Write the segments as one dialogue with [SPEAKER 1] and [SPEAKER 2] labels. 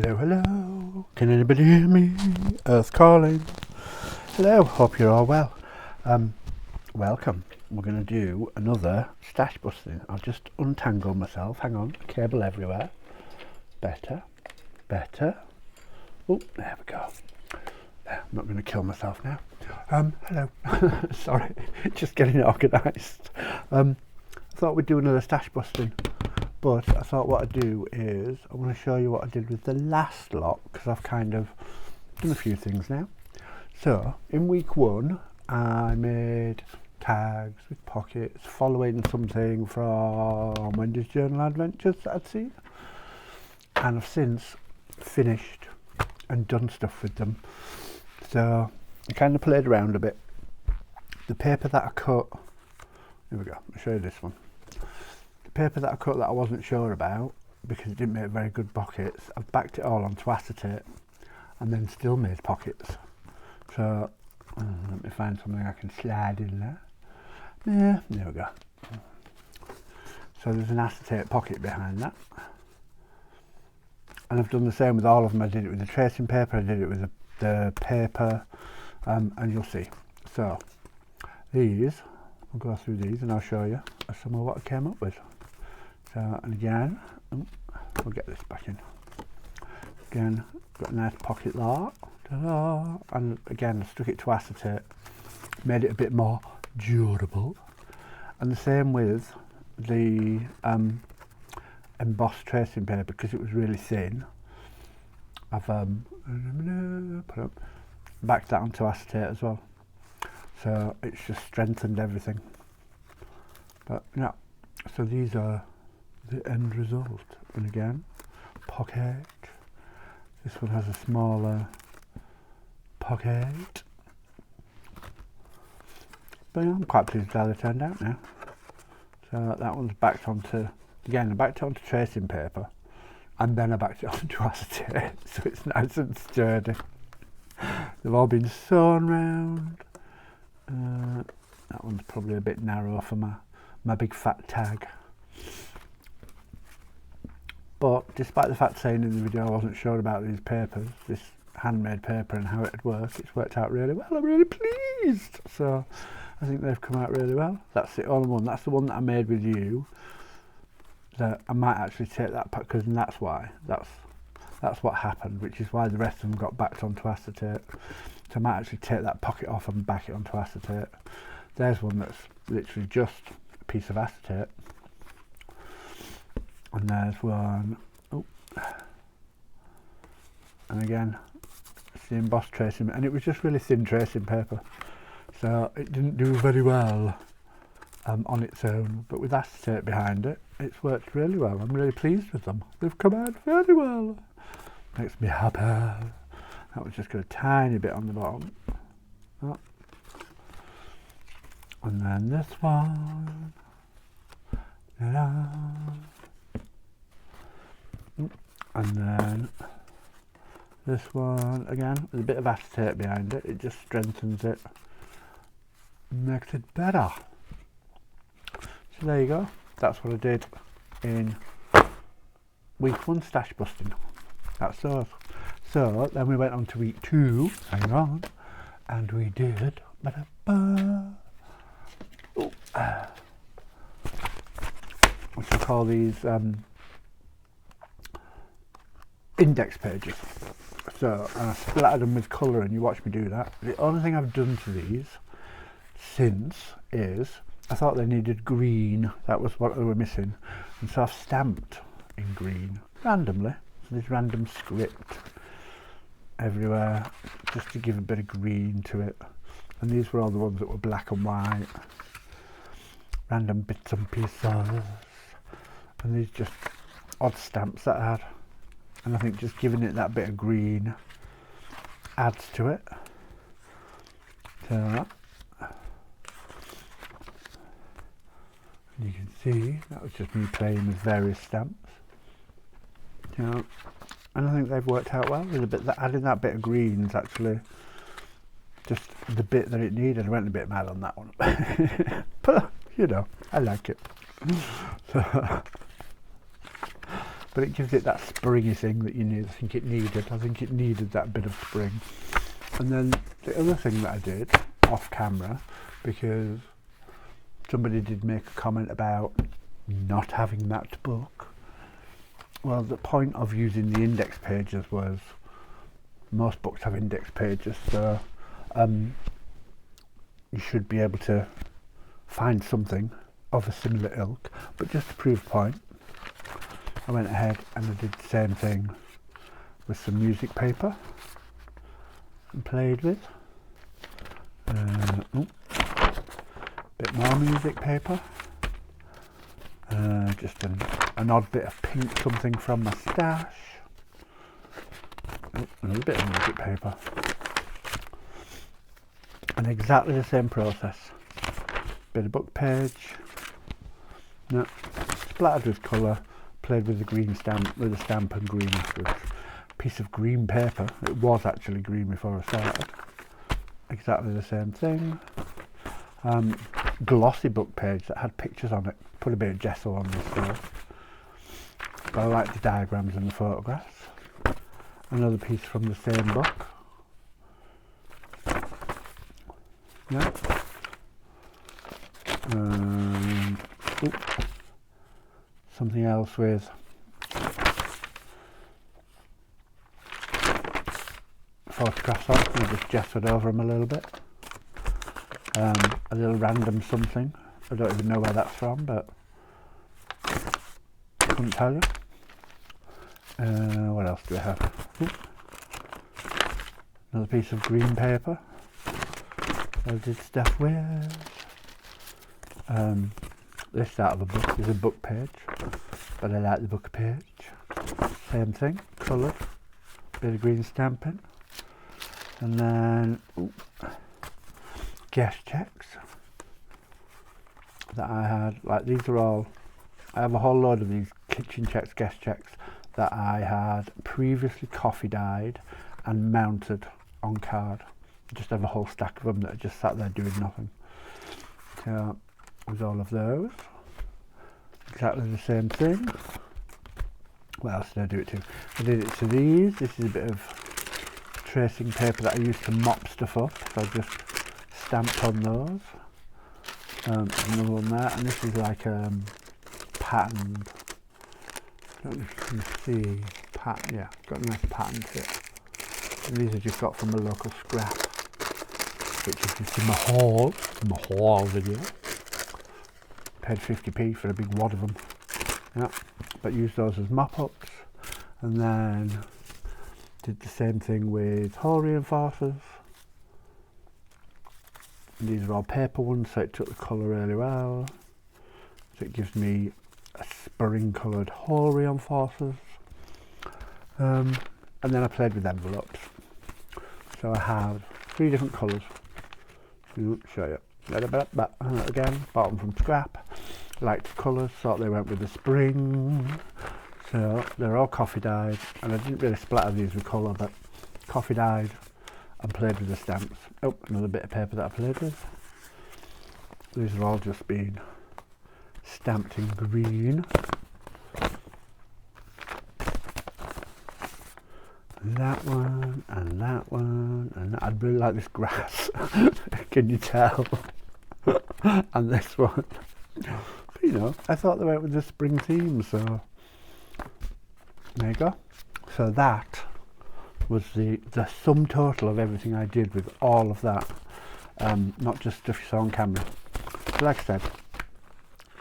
[SPEAKER 1] Hello, hello. Can anybody hear me? Earth calling. Hello, hope you're all well. Welcome. We're going to do another stash busting. I'll just untangle myself. Hang on, cable everywhere. Better. Oh, there we go. There, I'm not going to kill myself now. Hello. Sorry, just getting organised. I thought we'd do another stash busting. But I thought what I'd do is I want to show you what I did with the last lot, because I've kind of done a few things now. So in week one I made tags with pockets following something from Wendy's Journal Adventures that I'd seen, and I've since finished and done stuff with them. So I kind of played around a bit. The paper that I cut, here we go, I'll show you this one. Paper that I cut that I wasn't sure about because it didn't make very good pockets, I've backed it all onto acetate and then still made pockets. So let me find something I can slide in there. Yeah, there we go. So there's an acetate pocket behind that, and I've done the same with all of them. I did it with the tracing paper, I did it with the paper, and you'll see. So these, I'll go through these and I'll show you some of what I came up with. So, and again, we'll get this back in. Again, got a nice pocket there. Ta-da. And again, I stuck it to acetate, made it a bit more durable. And the same with the embossed tracing paper, because it was really thin. I've backed that onto acetate as well. So it's just strengthened everything. But yeah, so these are the end result. And again, pocket. This one has a smaller pocket. But yeah, I'm quite pleased with how they turned out now. So that one's backed onto, again, I backed it onto tracing paper and then I backed it onto acetate, so it's nice and sturdy. They've all been sewn round. That one's probably a bit narrow for my big fat tag. But despite the fact saying in the video I wasn't sure about these papers, this handmade paper and how it'd work, it's worked out really well. I'm really pleased. So I think they've come out really well. That's the only one. That's the one that I made with you. That I might actually take that, because that's why. That's what happened, which is why the rest of them got backed onto acetate. So I might actually take that pocket off and back it onto acetate. There's one that's literally just a piece of acetate. And there's one, oh, and again, it's the embossed tracing, and it was just really thin tracing paper, so it didn't do very well on its own, but with acetate behind it, it's worked really well. I'm really pleased with them. They've come out very well. Makes me happy. That was just got a tiny bit on the bottom. Oh. And then this one. Ta-da. And then this one again with a bit of acetate behind it. It just strengthens it, makes it better. So there you go. That's what I did in week one stash busting. That's those. So then we went on to week two. Hang on, and we did. What should I call these? Index pages. So I splattered them with colour, and you watch me do that. The only thing I've done to these since is I thought they needed green. That was what they were missing, and so I've stamped in green randomly. So there's random script everywhere just to give a bit of green to it. And these were all the ones that were black and white, random bits and pieces, and these just odd stamps that I had. And I think just giving it that bit of green adds to it. So you can see that was just me playing with various stamps. And I think they've worked out well. With a bit that adding that bit of green is actually just the bit that it needed. I went a bit mad on that one, but you know, I like it. So, but it gives it that springy thing that you need. I think it needed that bit of spring. And then the other thing that I did off camera, because somebody did make a comment about not having that book. Well, the point of using the index pages was most books have index pages, so you should be able to find something of a similar ilk. But just to prove a point, I went ahead and I did the same thing with some music paper and played with. Bit more music paper. Just an odd bit of pink something from my stash. Another bit of music paper. And exactly the same process. Bit of book page. No, splattered with colour. Played with the green stamp, with a stamp and green afterwards. Piece of green paper. It was actually green before I started. Exactly the same thing. Glossy book page that had pictures on it. Put a bit of gesso on this stuff. But I like the diagrams and the photographs. Another piece from the same book. Yeah. Something else with photographs on. I just gessoed over them a little bit. A little random something. I don't even know where that's from, but I couldn't tell you. What else do we have? Another piece of green paper I did stuff with. This out of a book is a book page, but I like the book page. Same thing, coloured, bit of green stamping, and then guest checks that I had. Like these are all, I have a whole load of these kitchen checks, guest checks that I had previously coffee dyed and mounted on card. I just have a whole stack of them that are just sat there doing nothing. So with all of those, exactly the same thing. What else did I do it to? I did it to these. This is a bit of tracing paper that I used to mop stuff up, so I just stamped on those. Another one there, and this is like patterned. I don't know if you can see pattern. Yeah, got a nice pattern to it. And these I just got from a local scrap, which is just in my haul video. Paid 50p for a big wad of them. Yeah, but used those as mop-ups, and then did the same thing with hole reinforcers. And these are all paper ones, so it took the colour really well. So it gives me a spring coloured hole reinforcers. And then I played with envelopes. So I have 3 different colours. Show you. Again, bought them from scrap. Liked the colours, thought they went with the spring. So they're all coffee dyed, and I didn't really splatter these with colour, but coffee dyed and played with the stamps. Oh, another bit of paper that I played with. These are all just been stamped in green. That one, and that one, and that. I'd really like this grass. Can you tell? And this one. But you know, I thought they went with the spring theme, so there you go. So that was the sum total of everything I did with all of that. Not just stuff you saw on camera. So like I said,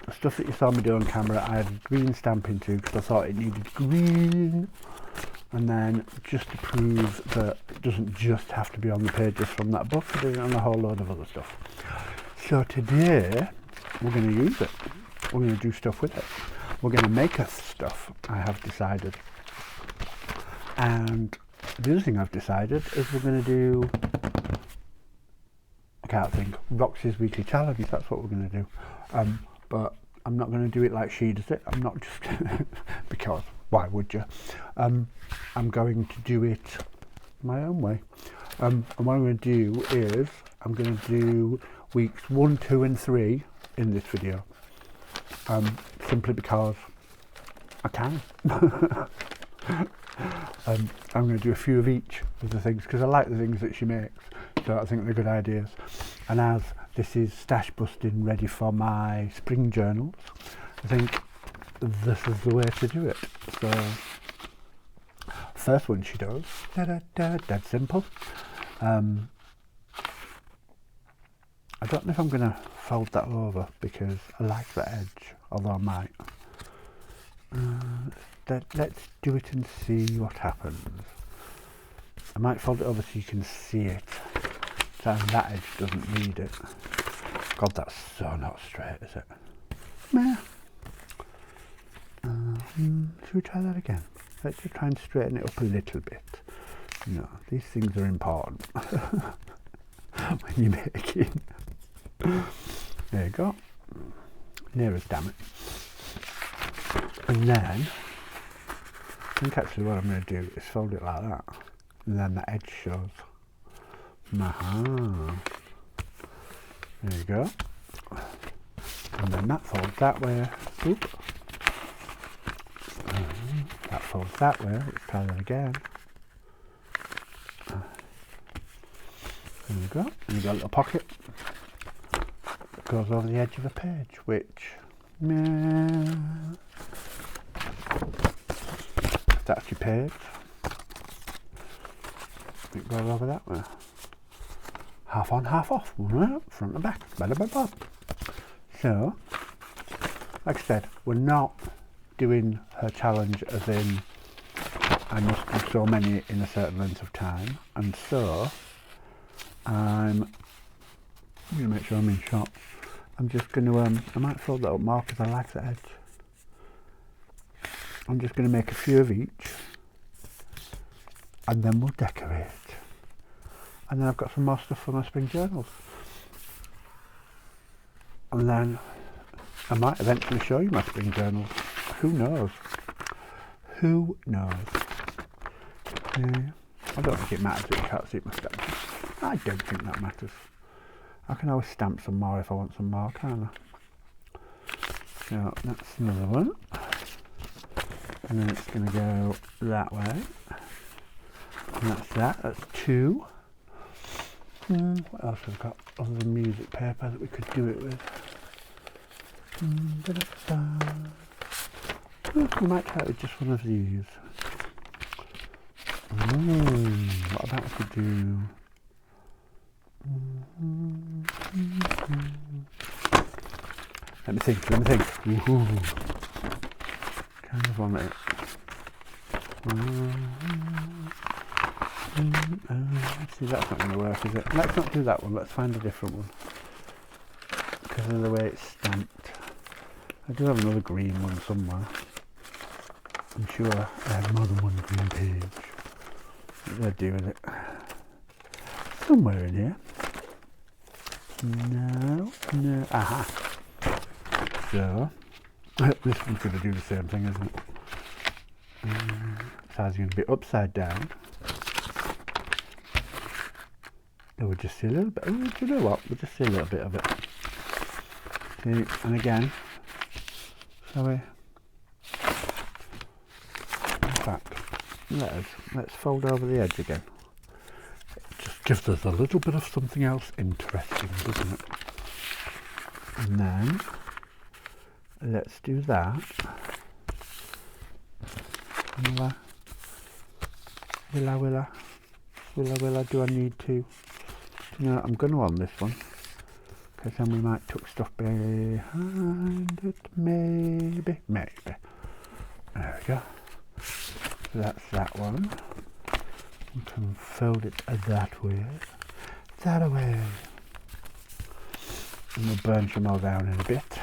[SPEAKER 1] the stuff that you saw me do on camera, I had green stamping too, because I thought it needed green. And then just to prove that it doesn't just have to be on the pages from that book, I did it on a whole load of other stuff. So today we're going to use it. We're going to do stuff with it. We're going to make us stuff, I have decided. And the other thing I've decided is we're going to do, I can't think, Roxy's weekly challenge. That's what we're going to do. But I'm not going to do it like she does it. I'm not just because why would you? I'm going to do it my own way. And what I'm going to do is I'm going to do weeks 1, 2 and 3 in this video. Simply because I can. I'm going to do a few of each of the things because I like the things that she makes, so I think they're good ideas. And as this is stash busting ready for my spring journals, I think this is the way to do it. So first one she does, dead simple. I don't know if I'm going to fold that over because I like the edge, although I might. Let's do it and see what happens. I might fold it over so you can see it. So that edge doesn't need it. God, that's so not straight, is it? Meh. Should we try that again? Let's just try and straighten it up a little bit. No, these things are important when you're making. There you go. Near as damn it. And then, I think actually what I'm going to do is fold it like that. And then the edge shows. Aha. There you go. And then that folds that way. Oop. That folds that way. Let's try that again. There we go. And you've got a little pocket that goes over the edge of a page, which that's your page. It goes over that way. Half on, half off. Front and back. So, like I said, we're not doing her challenge as in I must do so many in a certain length of time, and so I'm going to make sure I'm in shot. I'm just going to, I might fold that up more because I like the edge. I'm just going to make a few of each and then we'll decorate. And then I've got some more stuff for my spring journals. And then I might eventually show you my spring journals. Who knows? Who knows? I don't think it matters that you can't see my stamps. I don't think that matters. I can always stamp some more if I want some more, can't I? So that's another one. And then it's going to go that way. And that's that. That's two. What else have we got other than music paper that we could do it with? We might try it with just one of these. What about if we do... Let me think. Kind of want it. See, that's not going to work, is it? Let's not do that one. Let's find a different one. Because of the way it's stamped. I do have another green one somewhere. I'm sure I have more than one green page. What did I do with it? Somewhere in here. No. Aha. So, this one's going to do the same thing, isn't it? It's either going to be upside down. Or we'll just see a little bit. Oh, do you know what? We'll just see a little bit of it. See, and again, shall we? In fact, let's fold over the edge again. It just gives us a little bit of something else interesting, doesn't it? And then let's do that. Willa, do I need to? You know, I'm going to on this one, because then we might tuck stuff behind it, maybe. There we go. So that's that one. We can fold it that way. And we'll burn some more down in a bit.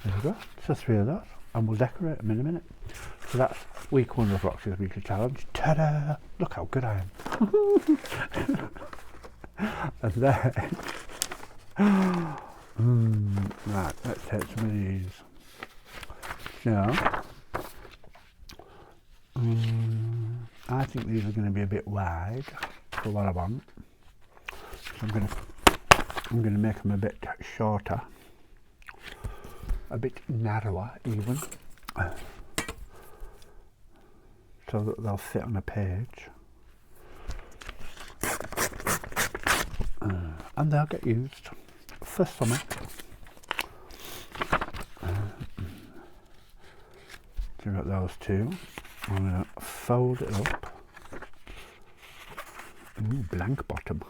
[SPEAKER 1] There we go. So 3 of those, and we'll decorate them in a minute. So that's week 1 of Roxy's weekly challenge. Ta-da! Look how good I am. And then, right, let's take some of these. So, I think these are going to be a bit wide for what I want. So I'm going to make them a bit shorter, a bit narrower even. so that they'll fit on a page. And they'll get used for summer. So we've got those two. I'm going to fold it up. Ooh, blank bottom.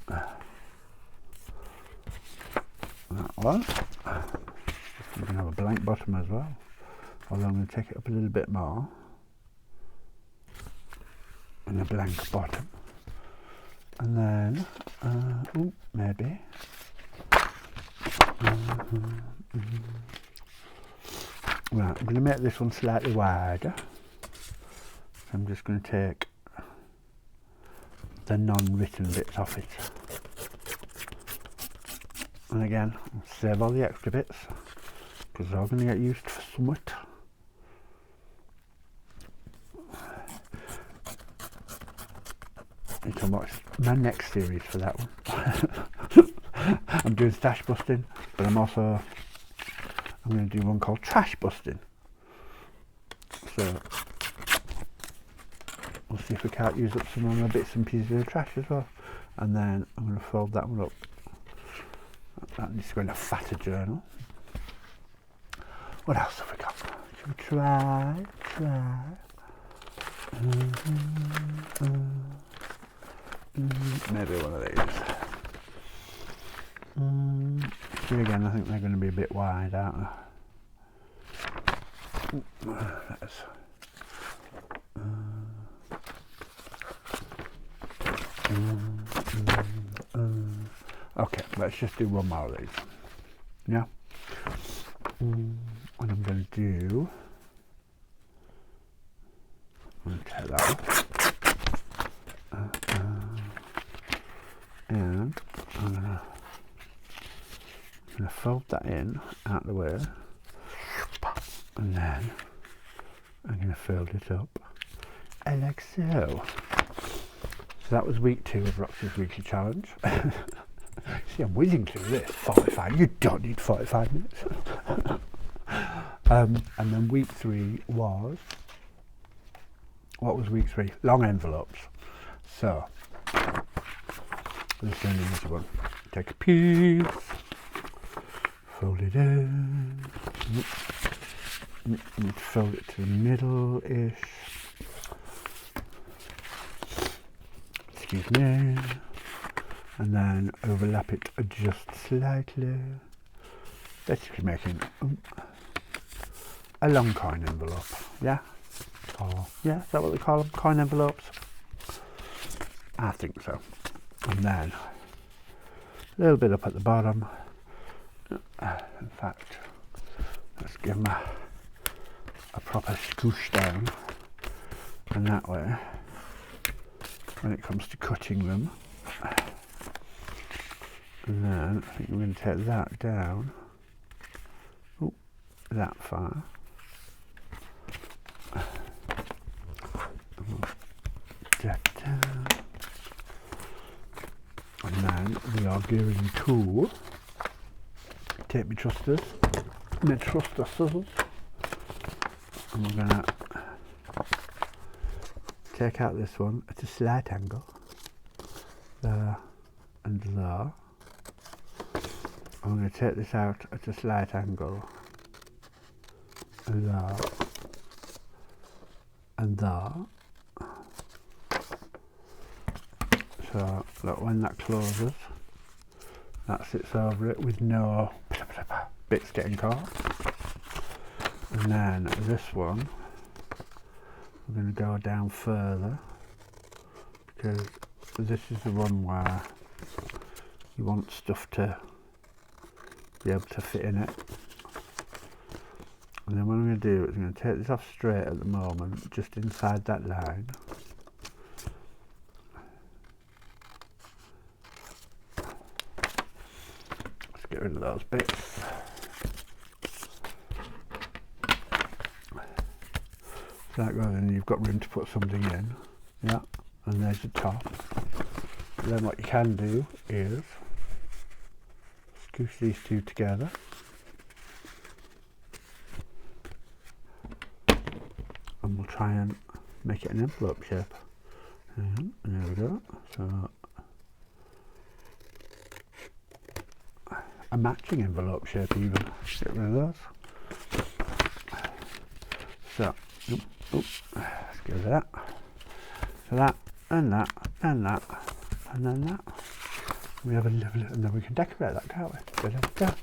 [SPEAKER 1] That one. I'm going to have a blank bottom as well. Although I'm going to take it up a little bit more. And a blank bottom. And then, ooh, maybe. Right, I'm going to make this one slightly wider. I'm just going to take the non-written bits off it. And again, save all the extra bits, because they're all going to get used for somewhat. You can watch my next series for that one. I'm doing stash busting, but I'm going to do one called trash busting. So we'll see if we can't use up some of my bits and pieces of trash as well. And then I'm going to fold that one up. That needs to go in a fatter journal. What else have we got? Should we try? Maybe one of these. Here again, I think they're going to be a bit wide, aren't they? Okay, let's just do one more of these. Yeah. What I'm going to do, I'm going to take that off. And I'm going to fold that in out of the way, and then I'm going to fold it up like so. So that was week 2 of Roxy's weekly challenge. See, I'm whizzing through this. 45. You don't need 45 minutes. And then week 3 was, what was week 3? Long envelopes. So this is an easy one. Take a piece, fold it in, fold it to the middle-ish. Excuse me. And then overlap it just slightly. Basically making a long coin envelope. Yeah? Or, yeah, is that what they call them? Coin envelopes? I think so. And then a little bit up at the bottom. In fact, let's give them a proper scoosh down. And that way, when it comes to cutting them, and then I think we're going to take that down. Oh, that far. That down. And then we are going to take my trusters, my truster scissors, and we're going to take out this one at a slight angle, there and there. I'm going to take this out at a slight angle, there and there. So look, when that closes, that sits over it with no bits getting caught. And then this one, we're going to go down further, because this is the one where you want stuff to be able to fit in it. And then what I'm going to do is I'm going to take this off straight at the moment, just inside that line. Let's get rid of those bits. So that goes in, you've got room to put something in. Yeah, and there's the top. And then what you can do is scoosh these two together. And and we'll try and make it an envelope shape. And there we go. So a matching envelope shape even. Get rid of those. So, let's go to that. So that, and that, and that, and then that. We have a lovely, and then we can decorate that, can't we? Da-da-da.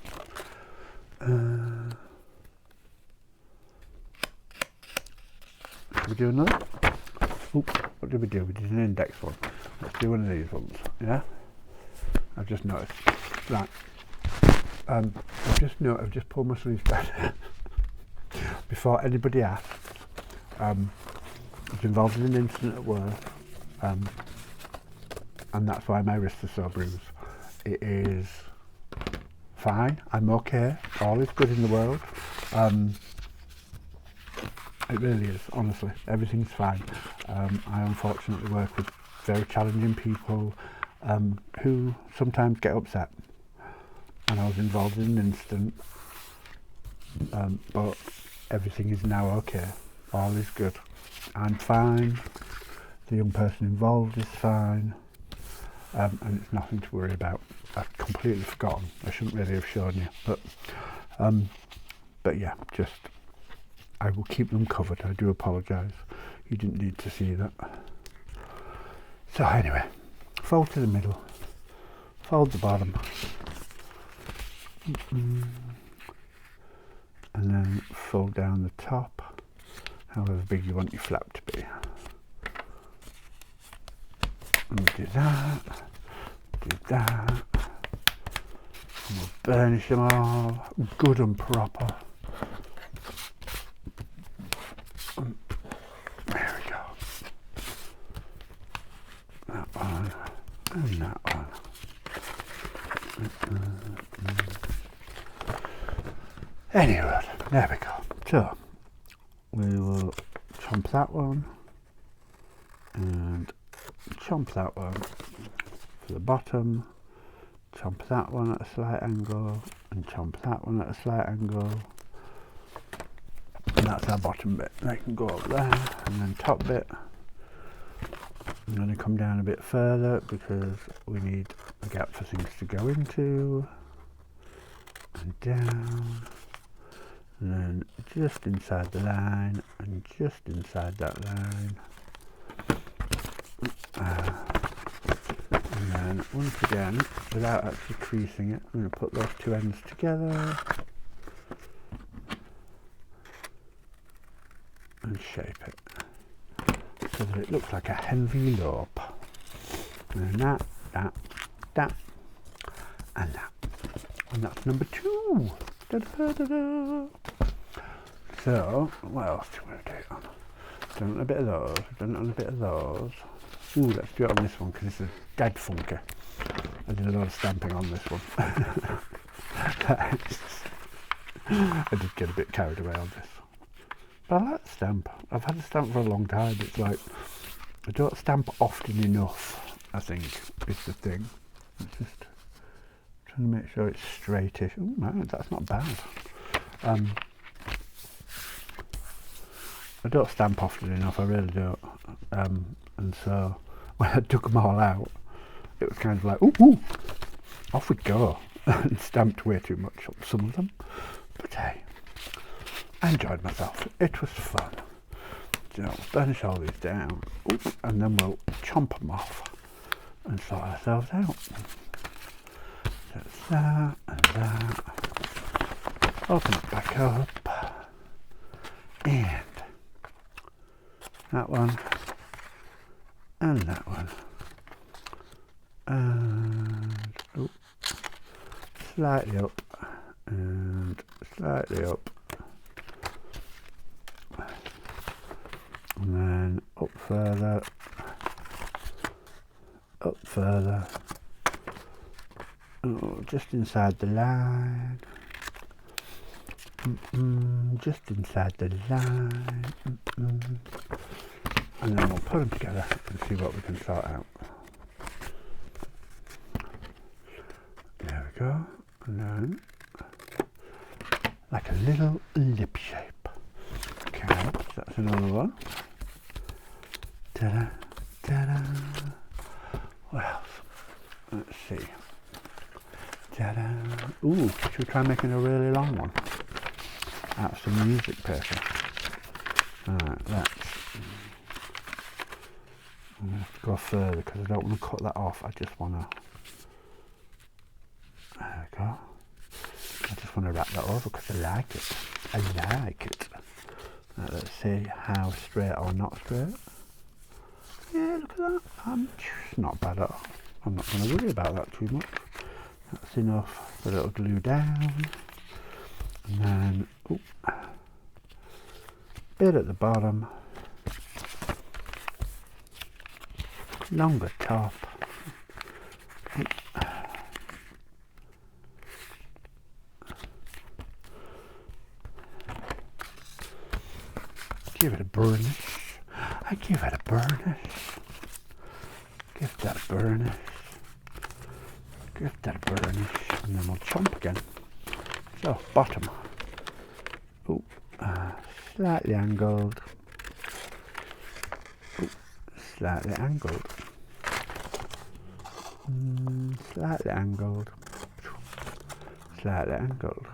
[SPEAKER 1] Should we do another? Oop, what did we do? We did an index one. Let's do one of these ones, yeah? I've just noticed. Right. I've just pulled my sleeves back. Before anybody asks, I was involved in an incident at work, and that's why my wrists are so bruised. It is fine, I'm okay, all is good in the world. It really is, honestly, everything's fine. I unfortunately work with very challenging people who sometimes get upset, and I was involved in an incident, but everything is now okay, all is good. I'm fine, the young person involved is fine, and it's nothing to worry about. I've completely forgotten, I shouldn't really have shown you, but yeah, just, I will keep them covered. I do apologise, you didn't need to see that. So anyway, fold to the middle, fold the bottom, and then fold down the top, however big you want your flap to be. And do that, and we'll burnish them all good and proper. There we go. That one and that one. Anyway, there we go. So we will chomp that one and chomp that one for the bottom, chomp that one at a slight angle, and chomp that one at a slight angle. And that's our bottom bit. They can go up there, and then top bit. I'm going to come down a bit further because we need a gap for things to go into. And down. And then just inside the line, and just inside that line. And then once again, without actually creasing it, I'm going to put those two ends together. And shape it so that it looks like a envelope. And that, and that. And that's number 2. Da, da, da, da. So, what else do we do it on? Done it on a bit of those, done it on a bit of those. Ooh, let's do it on this one because this is dead funky. I did a lot of stamping on this one. I did get a bit carried away on this. But I like the stamp. I've had the stamp for a long time. It's like, I don't stamp often enough, I think, is the thing. It's just trying to make sure it's straightish. Oh man, that's not bad. I don't stamp often enough, I really don't. And so, when I took them all out, it was kind of like, ooh, off we go. And stamped way too much on some of them. But hey, I enjoyed myself. It was fun. So we'll burnish all these down, and then we'll chomp them off and sort ourselves out. So it's that and that. Open it back up, and that one, and that one, and slightly up, and slightly up. And then up further, oh, just inside the line, just inside the line, and then we'll put them together and see what we can sort out. There we go, and then like a little lip shape. Okay, that's That's another one. Ta-da, ta-da. What else? Let's see. Ta-da. Ooh, should we try making a really long one? That's the music paper. Alright, I'm going to have to go further because I don't want to cut that off. I just want to... There we go. I just want to wrap that over because I like it. I like it. Right, let's see how straight or not straight. Yeah, look at that. It's not bad at all. I'm not going to worry about that too much. That's enough for a little glue down. And then, bit at the bottom. Longer top. Give it a burnish. I give it a burnish. Give that a burnish. Give that a burnish. And then we'll chomp again. So, bottom. Slightly angled. Slightly angled. Slightly angled. Slightly angled.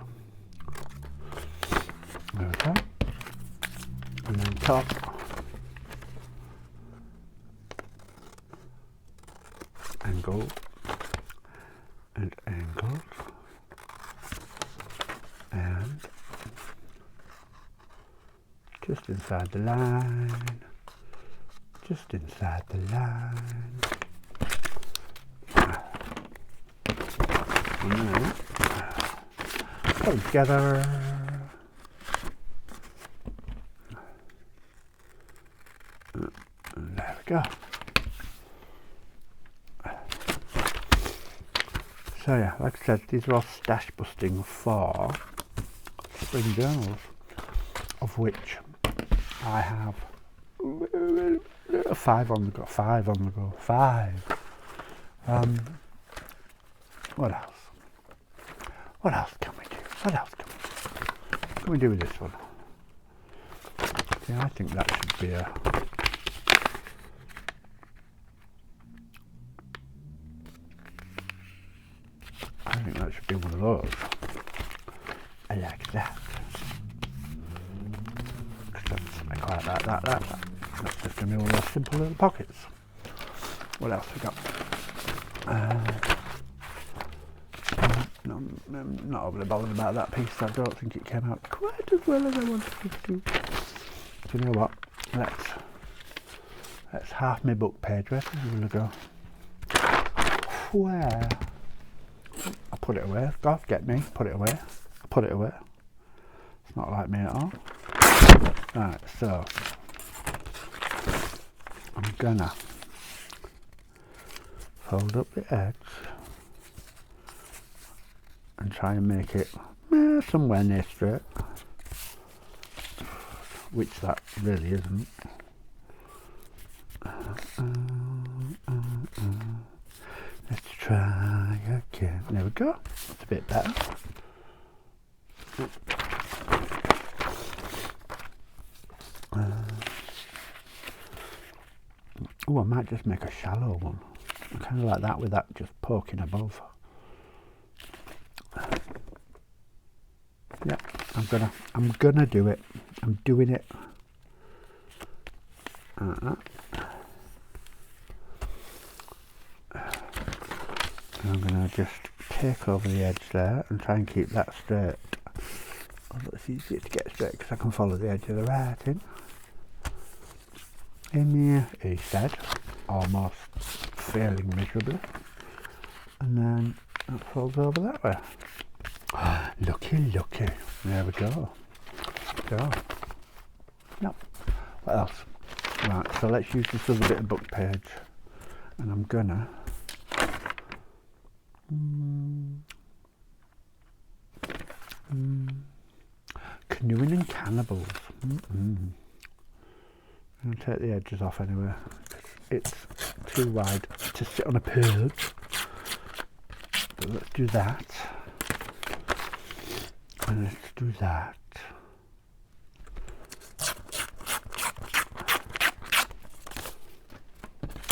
[SPEAKER 1] There we go. And then top. Angled. And angled. And just inside the line. Just inside the line. And then put them together. And there we go. So yeah, like I said, these are all stash busting for spring journals, of which I have 5 on the go. 5 on the go. 5. What else? What else can we do? What else can we do with this one? Yeah, I think that should be a... I think that should be one of those. I like that. I quite like that. That's just going to be one of those simple little pockets. What else we got? No, I'm not overly bothered about that piece. I don't think it came out quite as well as I wanted it to. Do you know what? Let's half my book page. Where will I go? Where? I put it away. God, get me. Put it away. I put it away. It's not like me at all. Right, so I'm gonna fold up the edge and try and make it somewhere near straight, which that really isn't. Let's try again. There we go. That's a bit better. Oh, I might just make a shallow one. I kind of like that with that just poking above. Yeah, I'm gonna do it. I'm doing it. And I'm gonna just take over the edge there and try and keep that straight. Although it's easier to get straight because I can follow the edge of the writing. In he said, almost failing miserably. And then that folds over that way. Lucky. There we go. No. What else? Right, so let's use this other bit of book page. And I'm gonna canoeing and cannibals. I'm going to take the edges off anyway. It's too wide to sit on a page. But let's do that. And let's do that.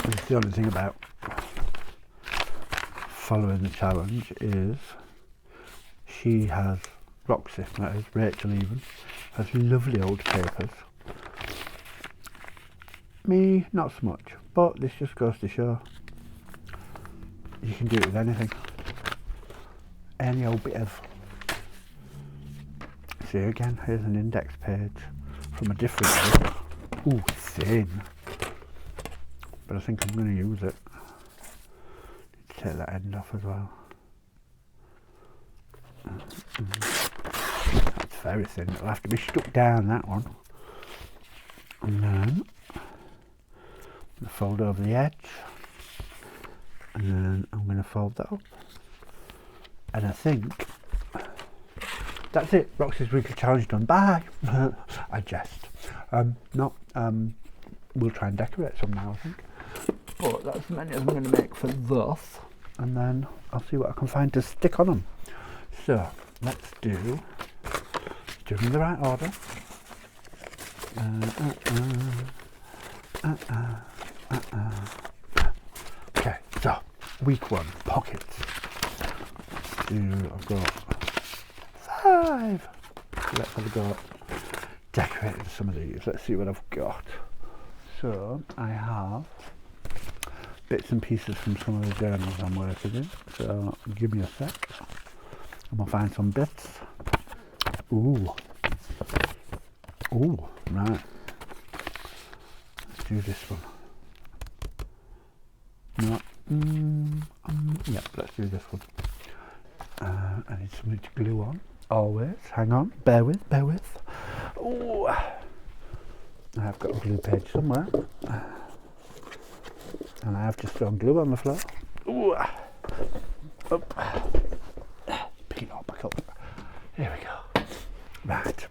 [SPEAKER 1] That's the only thing about following the challenge is she has, Roxy, that is, Rachel even, has lovely old papers. Me, not so much, but this just goes to show you can do it with anything. Any old bit of... See again, here's an index page from a different book. Ooh, thin. But I think I'm going to use it. Need to take that end off as well. That's very thin. It'll have to be stuck down, that one. And then I'm going to fold over the edge. And then I'm going to fold that up. And I think that's it. Roxy's weekly challenge done. Bye. I jest. We'll try and decorate some now, I think. But that's as many as I'm going to make for this. And then I'll see what I can find to stick on them. So let's do them in the right order. Okay, so week 1, pockets. I've got 5. Let's have a go at decorating some of these. Let's see what I've got. So I have bits and pieces from some of the journals I'm working in. So give me a sec and we'll find some bits. Ooh, right. Let's do this one. No. Yep, let's do this one. I need something to glue on. Always. Hang on. Bear with. Ooh. I've got a glue page somewhere. And I have just thrown glue on the floor. Ooh. Up. Pick it all back up. Here we go. Right.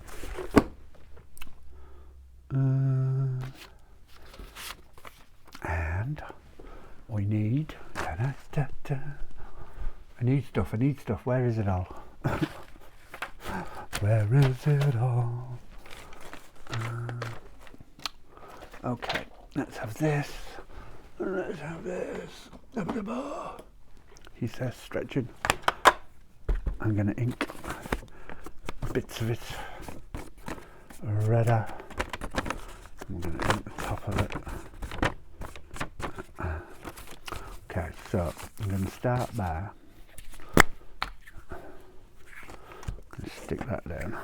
[SPEAKER 1] And we need... I need stuff. Where is it all? Where is it all? Okay, let's have this. Let's have this. He says stretching. I'm going to ink bits of it redder. I'm going to ink the top of it. Okay, so I'm going to start by stick that down.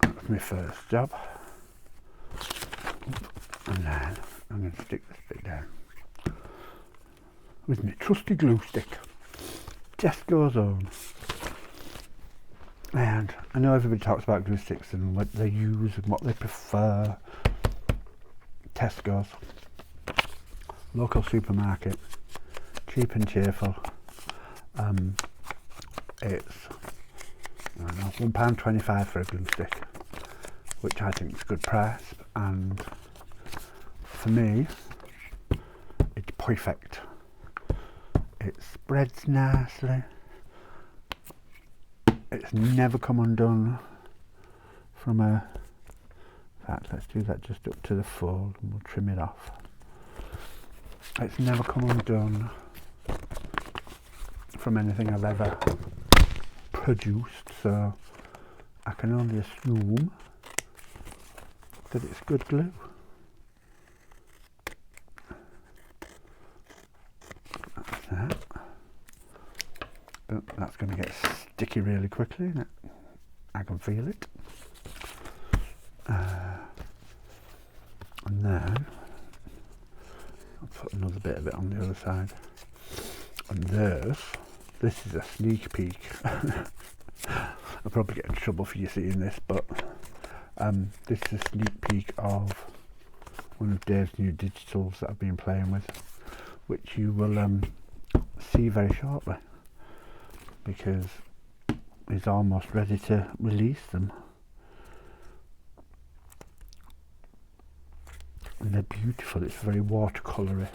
[SPEAKER 1] That's my first job. And then I'm going to stick this bit down with my trusty glue stick. Tesco's own. And I know everybody talks about glue sticks and what they use and what they prefer. Tesco's, local supermarket, cheap and cheerful. It's £1.25 for a glue stick, which I think is a good price, and for me it's perfect. It spreads nicely, it's never come undone from a... In fact, let's do that just up to the fold and we'll trim it off. It's never come undone from anything I've ever produced, so I can only assume that it's good glue. That's that. But that's going to get sticky really quickly, isn't it? I can feel it. And then I'll put another bit of it on the other side. And this is a sneak peek. I'll probably get in trouble for you seeing this, but this is a sneak peek of one of Dave's new digitals that I've been playing with, which you will see very shortly, because he's almost ready to release them. And they're beautiful. It's very watercolory,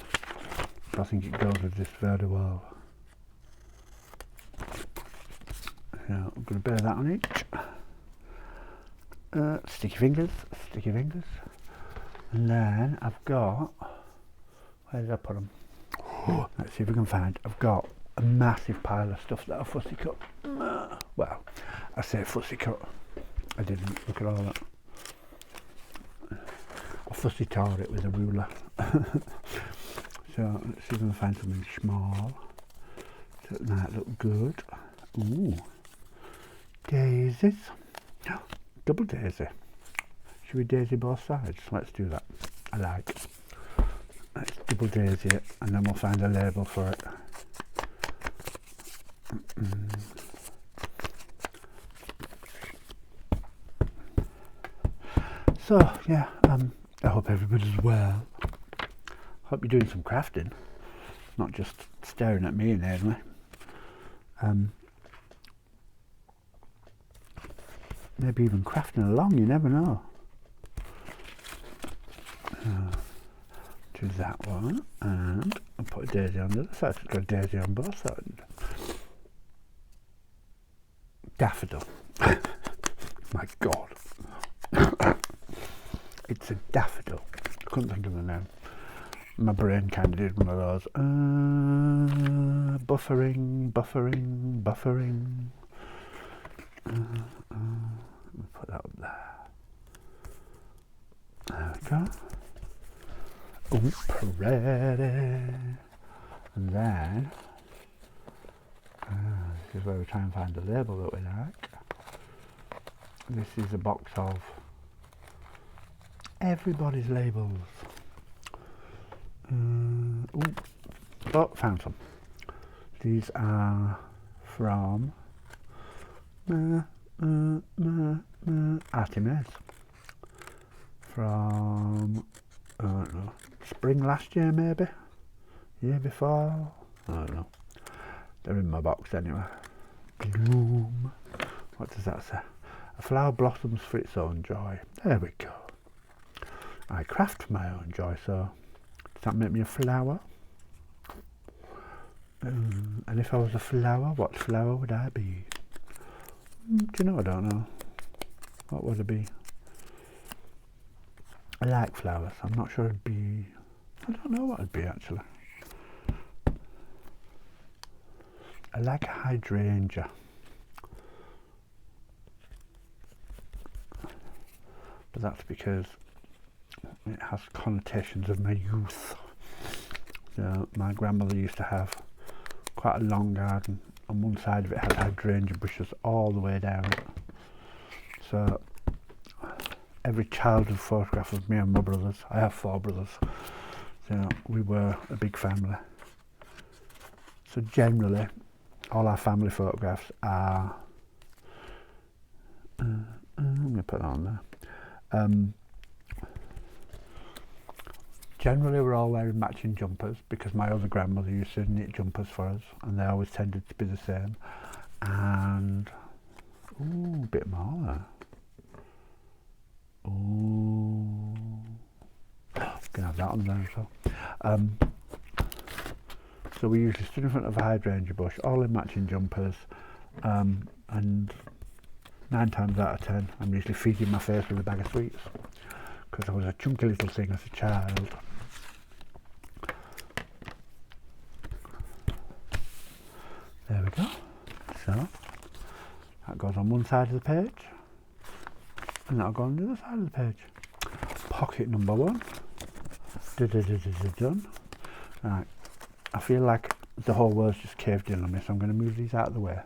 [SPEAKER 1] so I think it goes with this very well. So I'm going to bear that on each. Sticky fingers. And then I've got Where did I put them? Let's see if we can find. I've got a massive pile of stuff that I fussy cut. Well, I say fussy cut. I didn't. Look at all that. I fussy tore it with a ruler. So let's see if we can find something small. That might look good. Ooh, daisies. Double daisy. Should we daisy both sides? Let's do that. I like. Let's double daisy it, and then we'll find a label for it. So yeah, I hope everybody's well. Hope you're doing some crafting, not just staring at me inanely. Maybe even crafting along, you never know. Do that one, and I'll put a daisy on the other side. It's got a daisy on both sides. Daffodil. My God. It's a daffodil. I couldn't think of the name. My brain kind of did one of those. Buffering. Let me put that up there. There we go. Oh, pretty. And then, this is where we try and find a label that we like. This is a box of everybody's labels. Oh, found some. These are from Artemis. From, I don't know, spring last year maybe? Year before? I don't know. They're in my box anyway. Bloom. What does that say? A flower blossoms for its own joy. There we go. I craft for my own joy, so does that make me a flower? And if I was a flower, what flower would I be? Do you know? I don't know. What would it be? I like flowers. I'm not sure it'd be. I don't know what it'd be actually. I like a hydrangea. But that's because it has connotations of my youth. So my grandmother used to have quite a long garden. On one side of it had hydrangea bushes all the way down it. So every childhood photograph of me and my brothers, I have 4 brothers, so we were a big family. So generally all our family photographs are I'm going to put that on there. Generally we're all wearing matching jumpers because my other grandmother used to knit jumpers for us and they always tended to be the same. And ooh, a bit more there. Ooh, can have that on there as well. So we usually stood in front of a hydrangea bush, all in matching jumpers, and 9 times out of 10 I'm usually feeding my face with a bag of sweets because I was a chunky little thing as a child. There we go. So that goes on one side of the page. And that'll go on the other side of the page. Pocket number 1. Done. Right. I feel like the whole world's just caved in on me, so I'm going to move these out of the way.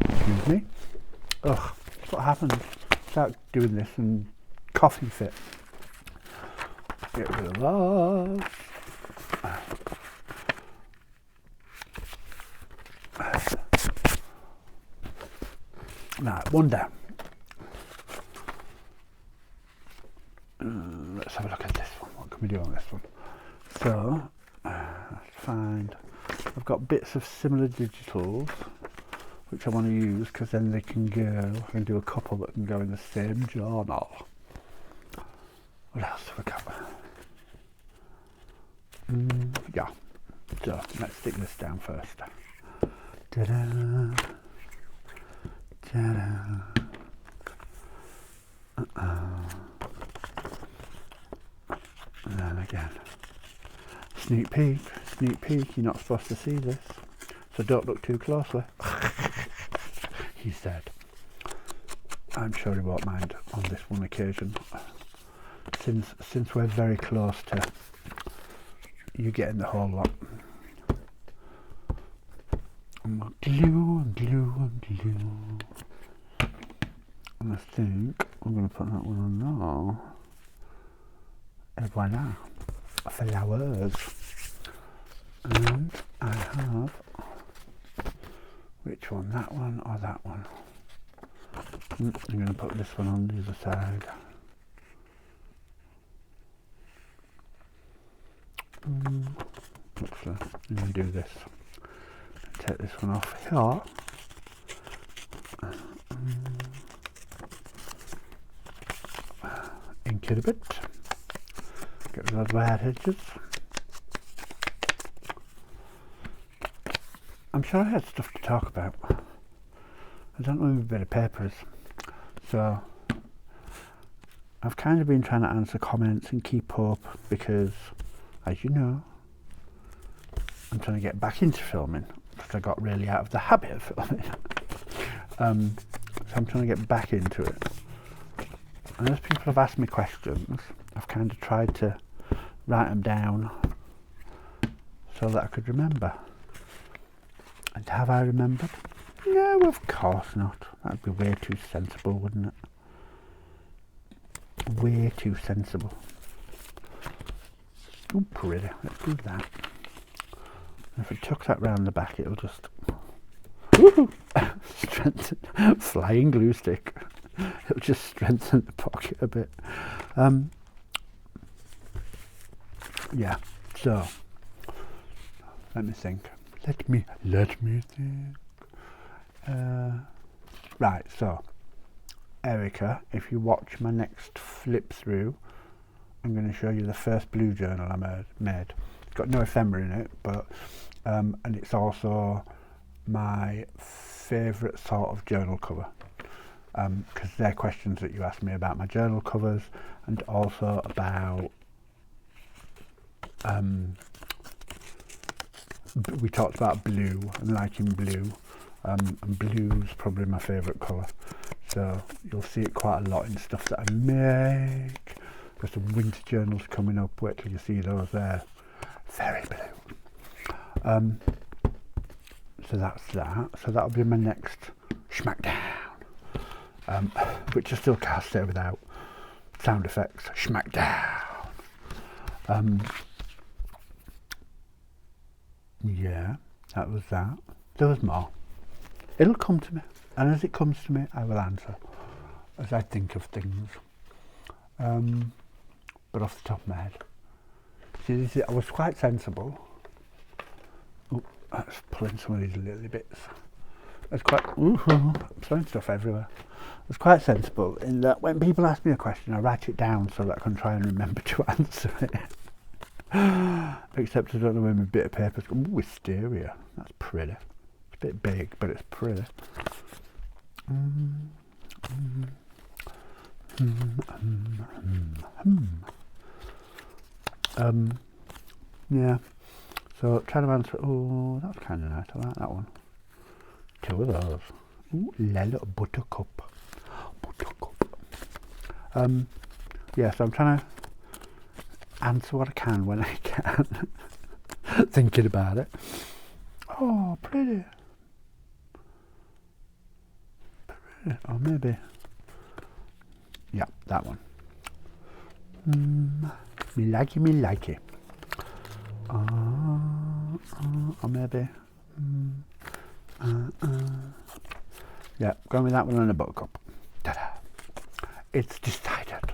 [SPEAKER 1] Excuse me. Ugh, that's what happens. Start doing this and coughing fit. Get rid of those. Right, one down. Let's have a look at this one. What can we do on this one? So, let's find. I've got bits of similar digitals which I want to use because then they can go. I can do a couple that can go in the same journal. What else have we got? Yeah. So let's stick this down first. Ta-da. Ta-da. Sneak peek, you're not supposed to see this, so don't look too closely, he said. I'm sure he won't mind on this one occasion, since we're very close to you getting the whole lot. And glue and glue and glue. And I think I'm going to put that one on now. And voila, flowers. And I have, which one, that one or that one? I'm going to put this one on the other side. Actually, I'm going to do this. Take this one off here. Ink it a bit. Get rid of those bad edges. I'm sure I had stuff to talk about. I don't know where a bit of paper is. So I've kind of been trying to answer comments and keep up because, as you know, I'm trying to get back into filming because I got really out of the habit of filming. So I'm trying to get back into it. And as people have asked me questions, I've kind of tried to write them down so that I could remember. And have I remembered? No, of course not. That'd be way too sensible, wouldn't it? Way too sensible. Oh, pretty. Let's do that. If I tuck that round the back, it'll just strengthen. Flying glue stick. It'll just strengthen the pocket a bit. Yeah. So let me think. Let me think. Right. So, Erica, if you watch my next flip through, I'm going to show you the first blue journal I made. It's got no ephemera in it, but and it's also my favourite sort of journal cover, because they're questions that you asked me about my journal covers, and also about we talked about blue and liking blue, and blue's probably my favourite colour, so you'll see it quite a lot in stuff that I make. There's some winter journals coming up, wait till you see those, there very blue. So that's that. So that'll be my next smackdown, which I still can't say without sound effects. Smackdown. Yeah, that was that. There was more. It'll come to me, and as it comes to me, I will answer as I think of things. But off the top of my head, see, I was quite sensible. Oh, that's pulling some of these little bits. It's quite. I'm throwing stuff everywhere. It's quite sensible in that when people ask me a question, I write it down so that I can try and remember to answer it. Except I don't know when my bit of paper's gone. Ooh, wisteria. That's pretty. It's a bit big, but it's pretty. Yeah. So trying to answer. Oh, that's kind of nice. I like that one. Two of those. Ooh, little buttercup. Yeah. So I'm trying to answer what I can when I can. Thinking about it. Oh, pretty. Or maybe. Yeah, that one. Me like it. Or maybe. Yeah, going with that one and a buttercup. Ta-da. It's decided.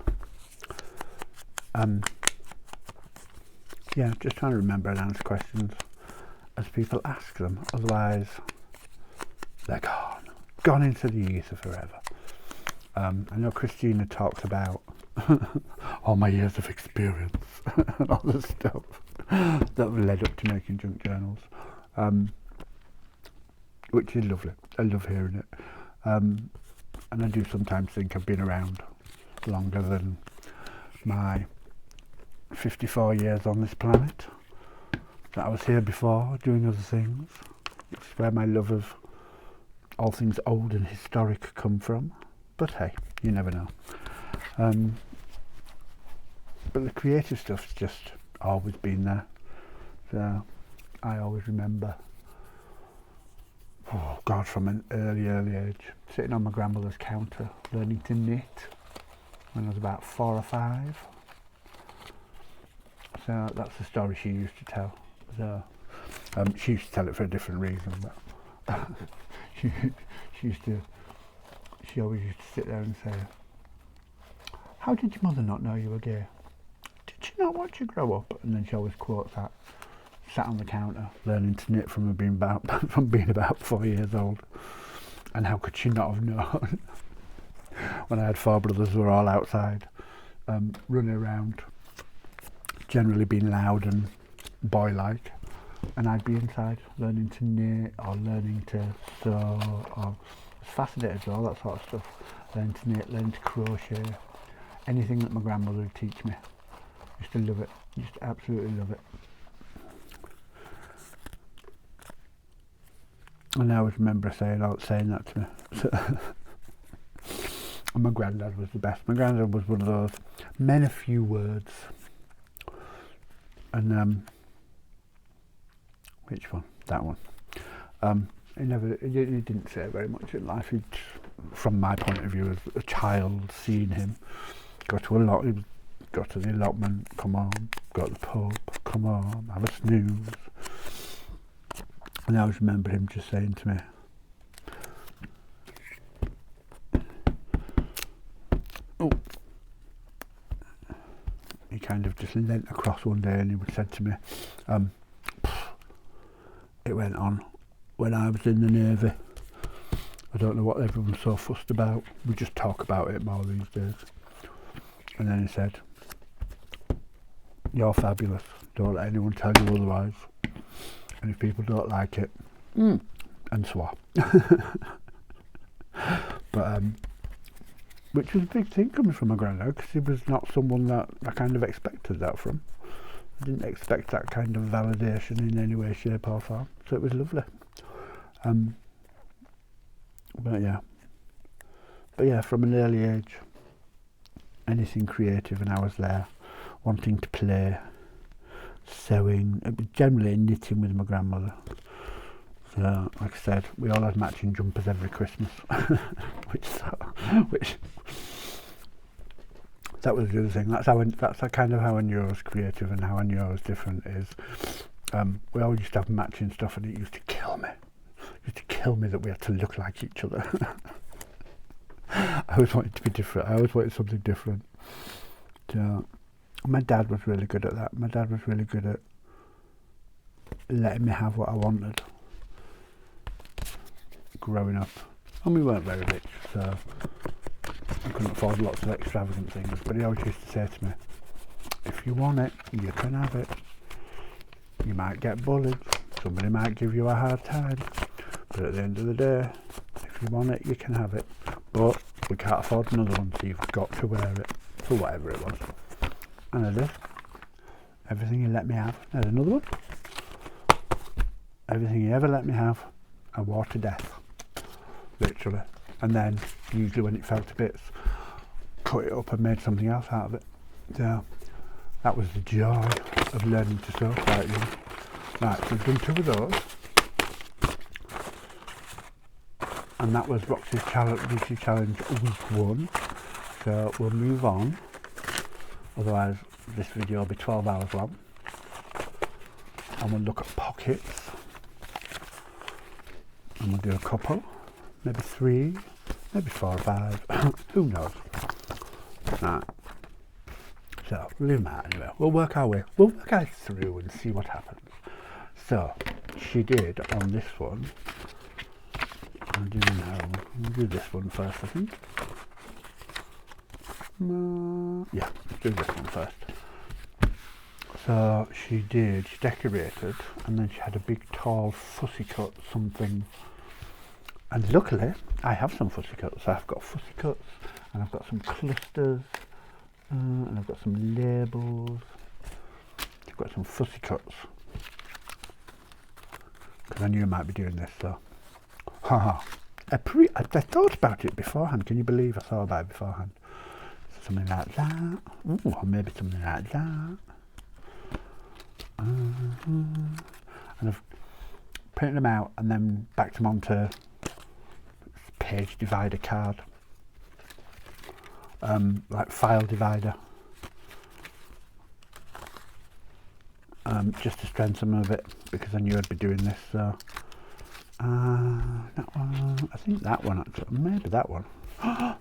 [SPEAKER 1] Yeah, just trying to remember and answer questions as people ask them. Otherwise, they're gone into the ether forever. I know Christina talked about all my years of experience and all the stuff that led up to making junk journals, which is lovely. I love hearing it, and I do sometimes think I've been around longer than my 54 years on this planet, that I was here before doing other things. It's where my love of all things old and historic come from. But hey, you never know. But the creative stuff's just always been there. So I always remember, oh God, from an early age, sitting on my grandmother's counter, learning to knit when I was about 4 or 5. So that's the story she used to tell. So she used to tell it for a different reason, but she always used to sit there and say, "How did your mother not know you were gay? Did she not watch you grow up?" And then she always quotes that, sat on the counter learning to knit from being about 4 years old. And how could she not have known? When I had 4 brothers who were all outside, running around, generally being loud and boy-like, and I'd be inside learning to knit or learning to sew, or I was fascinated with all that sort of stuff. Learning to knit, learning to crochet, anything that my grandmother would teach me. I used to love it, used to absolutely love it. And I always remember saying that to me. And my granddad was the best. My granddad was one of those men of few words. And which one? That one. He didn't say very much in life. From my point of view as a child, seeing him go to the allotment, come on, go to the pub, come on, have a snooze. And I always remember him just saying to me, oh, he kind of just leant across one day and he would said to me, it went on when I was in the Navy. I don't know what everyone's so fussed about. We just talk about it more these days. And then he said, "You're fabulous. Don't let anyone tell you otherwise. And if people don't like it," and swore. But which was a big thing coming from my granddad, because he was not someone that I kind of expected that from. I didn't expect that kind of validation in any way, shape or form. So it was lovely. But yeah, from an early age, anything creative, and I was there, wanting to play, sewing, generally knitting with my grandmother. So, like I said, we all had matching jumpers every Christmas, which that was the other thing. That's kind of how I knew I was creative and how I knew I was different. Is we all used to have matching stuff, and it used to kill me. It used to kill me that we had to look like each other. I always wanted to be different. I always wanted something different. So, my dad was really good at that. My dad was really good at letting me have what I wanted growing up. And we weren't very rich, so I couldn't afford lots of extravagant things. But he always used to say to me, "If you want it, you can have it. You might get bullied. Somebody might give you a hard time. But at the end of the day, if you want it, you can have it. But we can't afford another one, so you've got to wear it," for whatever it was. And I did. Everything he let me have. I had another one. Everything he ever let me have, I wore to death. Literally. And then, usually when it fell to bits, cut it up and made something else out of it. So, that was the joy of learning to sew quite young. Right, so we've done 2 of those. And that was Roxy's Beauty Challenge week 1. So we'll move on. Otherwise, this video will be 12 hours long. And we'll look at pockets. And we'll do a couple, maybe 3, maybe 4 or 5. Who knows? Right. So, leave them out anyway. We'll work our way through and see what happens. So, she did on this one. I'll do this one first, I think. Yeah, let's do this one first. So she decorated, and then she had a big tall fussy cut something. And luckily, I have some fussy cuts. I've got fussy cuts, and I've got some clusters, and I've got some labels. I've got some fussy cuts. because I knew I might be doing this, so. Haha. I thought about it beforehand. Can you believe I thought about it beforehand? Something like that. Ooh, or maybe something like that. And I've printed them out and then backed them onto page divider card. Like file divider. Just to strengthen some of it, because I knew I'd be doing this, so. That one, I think that one actually, maybe that one. I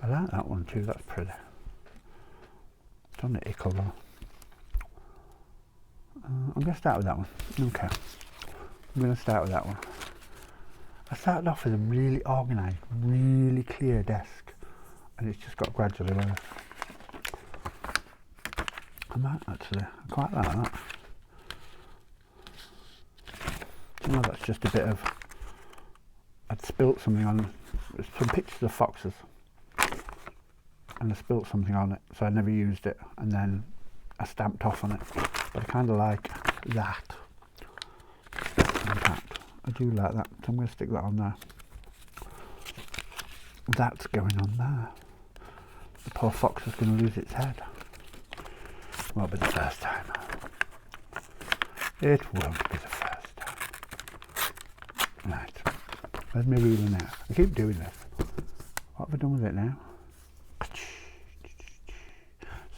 [SPEAKER 1] like that one too, that's pretty. It's on the ickle though. I'm going to start with that one. Okay. I'm going to start with that one. I started off with a really organised, really clear desk, and it's just got gradually worse. I might actually, I quite like that. No, that's just a bit of, I'd spilt something on, there's some pictures of foxes, and I spilt something on it, so I never used it, and then I stamped off on it. But I kind of like that. And that. I do like that, so I'm going to stick that on there. That's going on there. The poor fox is going to lose its head. Won't be the first time. It won't be the first time. Right. Where's my ruler now? I keep doing this. What have I done with it now?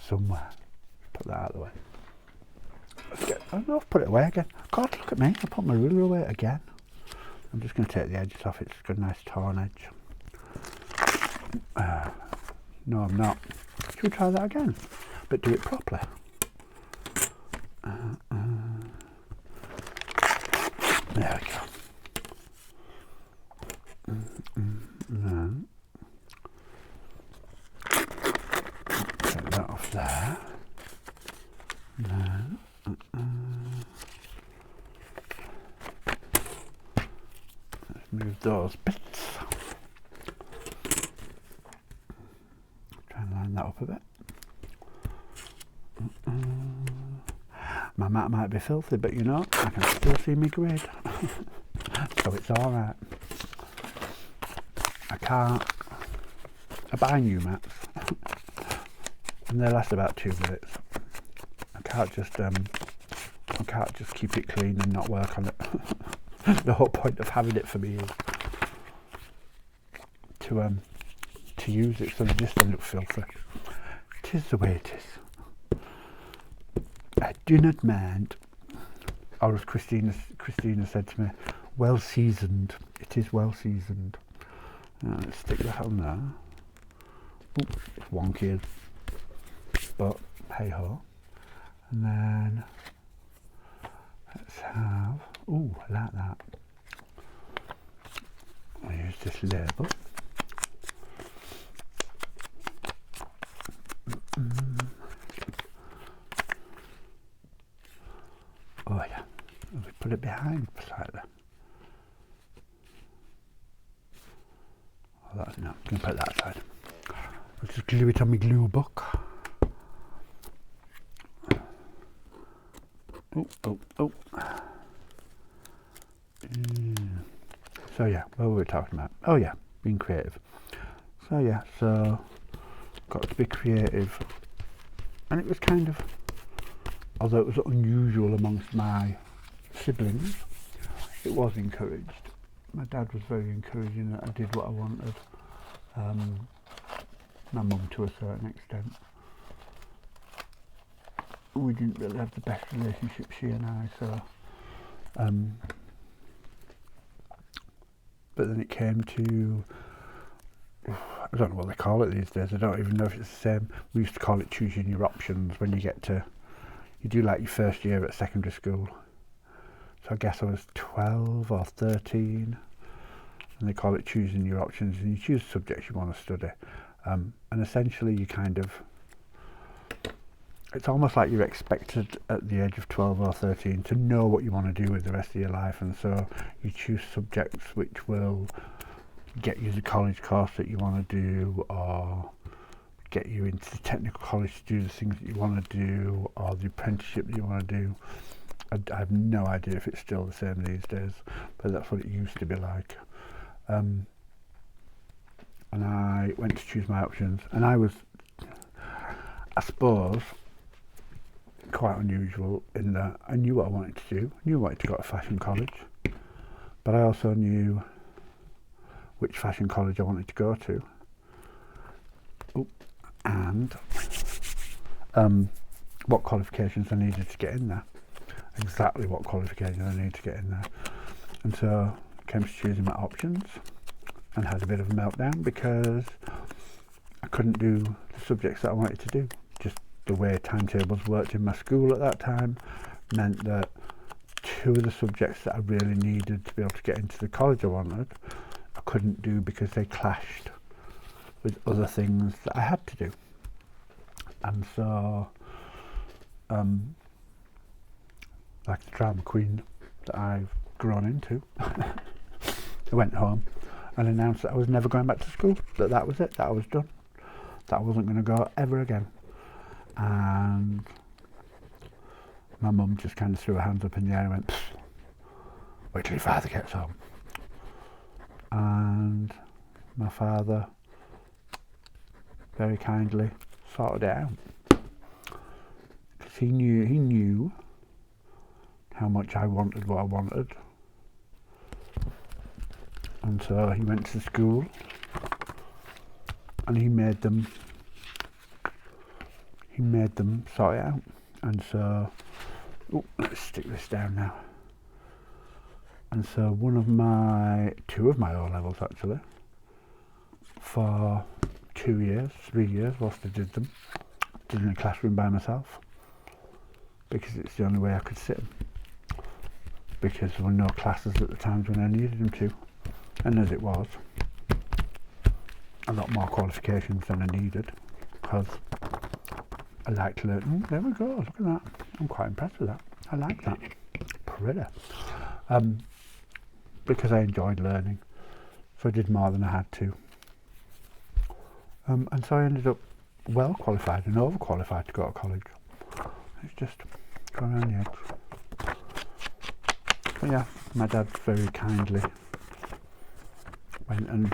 [SPEAKER 1] Somewhere. Put that out of the way. Let's get, oh no, I've put it away again. God, look at me. I put my ruler away again. I'm just going to take the edges off. It's got a nice torn edge. No, I'm not. Should we try that again? But do it properly. There we go. No. Take that off there. No. Let's move those bits. Try and line that up a bit. My mat might be filthy, but you know, I can still see my grid. So it's alright. I buy new mats and they last about 2 minutes. I can't just keep it clean and not work on it. The whole point of having it for me is to use it, so they just don't look filthy. 'Tis the way it is. I do not mind. Or as Christina said to me, well seasoned. It is well seasoned. Now let's stick that on there. Oops, it's wonky, but hey ho. And then let's have, ooh, I like that. I'll use this label. Oh yeah, we put it behind slightly. Oh, that's no, I'm going to put that aside. I'll just glue it on my glue book. Oh. So yeah, what were we talking about? Oh yeah, being creative. So yeah, so got to be creative. And it was kind of, although it was unusual amongst my siblings, it was encouraged. My dad was very encouraging that I did what I wanted. My mum to a certain extent. We didn't really have the best relationship, she and I, so but then it came to, I don't know what they call it these days, I don't even know if it's the same. We used to call it choosing your options when you get to, you do like your first year at secondary school. So I guess I was 12 or 13, and they call it choosing your options, and you choose subjects you want to study. And essentially you kind of, it's almost like you're expected at the age of 12 or 13 to know what you want to do with the rest of your life, and so you choose subjects which will get you the college course that you want to do, or get you into the technical college to do the things that you want to do, or the apprenticeship that you want to do. I have no idea if it's still the same these days, but that's what it used to be like. And I went to choose my options, and I was, I suppose, quite unusual in that I knew what I wanted to do. I knew I wanted to go to fashion college, but I also knew which fashion college I wanted to go to. And what qualifications I needed to get in there. Exactly what qualifications I needed to get in there. And so I came to choosing my options and had a bit of a meltdown because I couldn't do the subjects that I wanted to do. Just the way timetables worked in my school at that time meant that two of the subjects that I really needed to be able to get into the college I wanted, I couldn't do because they clashed with other things that I had to do. And so, like the drama queen that I've grown into, I went home and announced that I was never going back to school, that was it, that I was done, that I wasn't going to go ever again. And my mum just kind of threw her hands up in the air and went, wait till your father gets home. And my father very kindly sorted it out, because he knew how much I wanted what I wanted, and so he went to school and he made them sort it out. And so, let's stick this down now. And so two of my O levels actually, for 2 years, 3 years whilst I did them, did in a classroom by myself, because it's the only way I could sit them, because there were no classes at the times when I needed them to, and as it was, a lot more qualifications than I needed, because I like to learn. There we go, look at that, I'm quite impressed with that, I like that, pretty, because I enjoyed learning, so I did more than I had to. And so I ended up well qualified and overqualified to go to college. It's just going around the edge. But yeah, my dad very kindly went and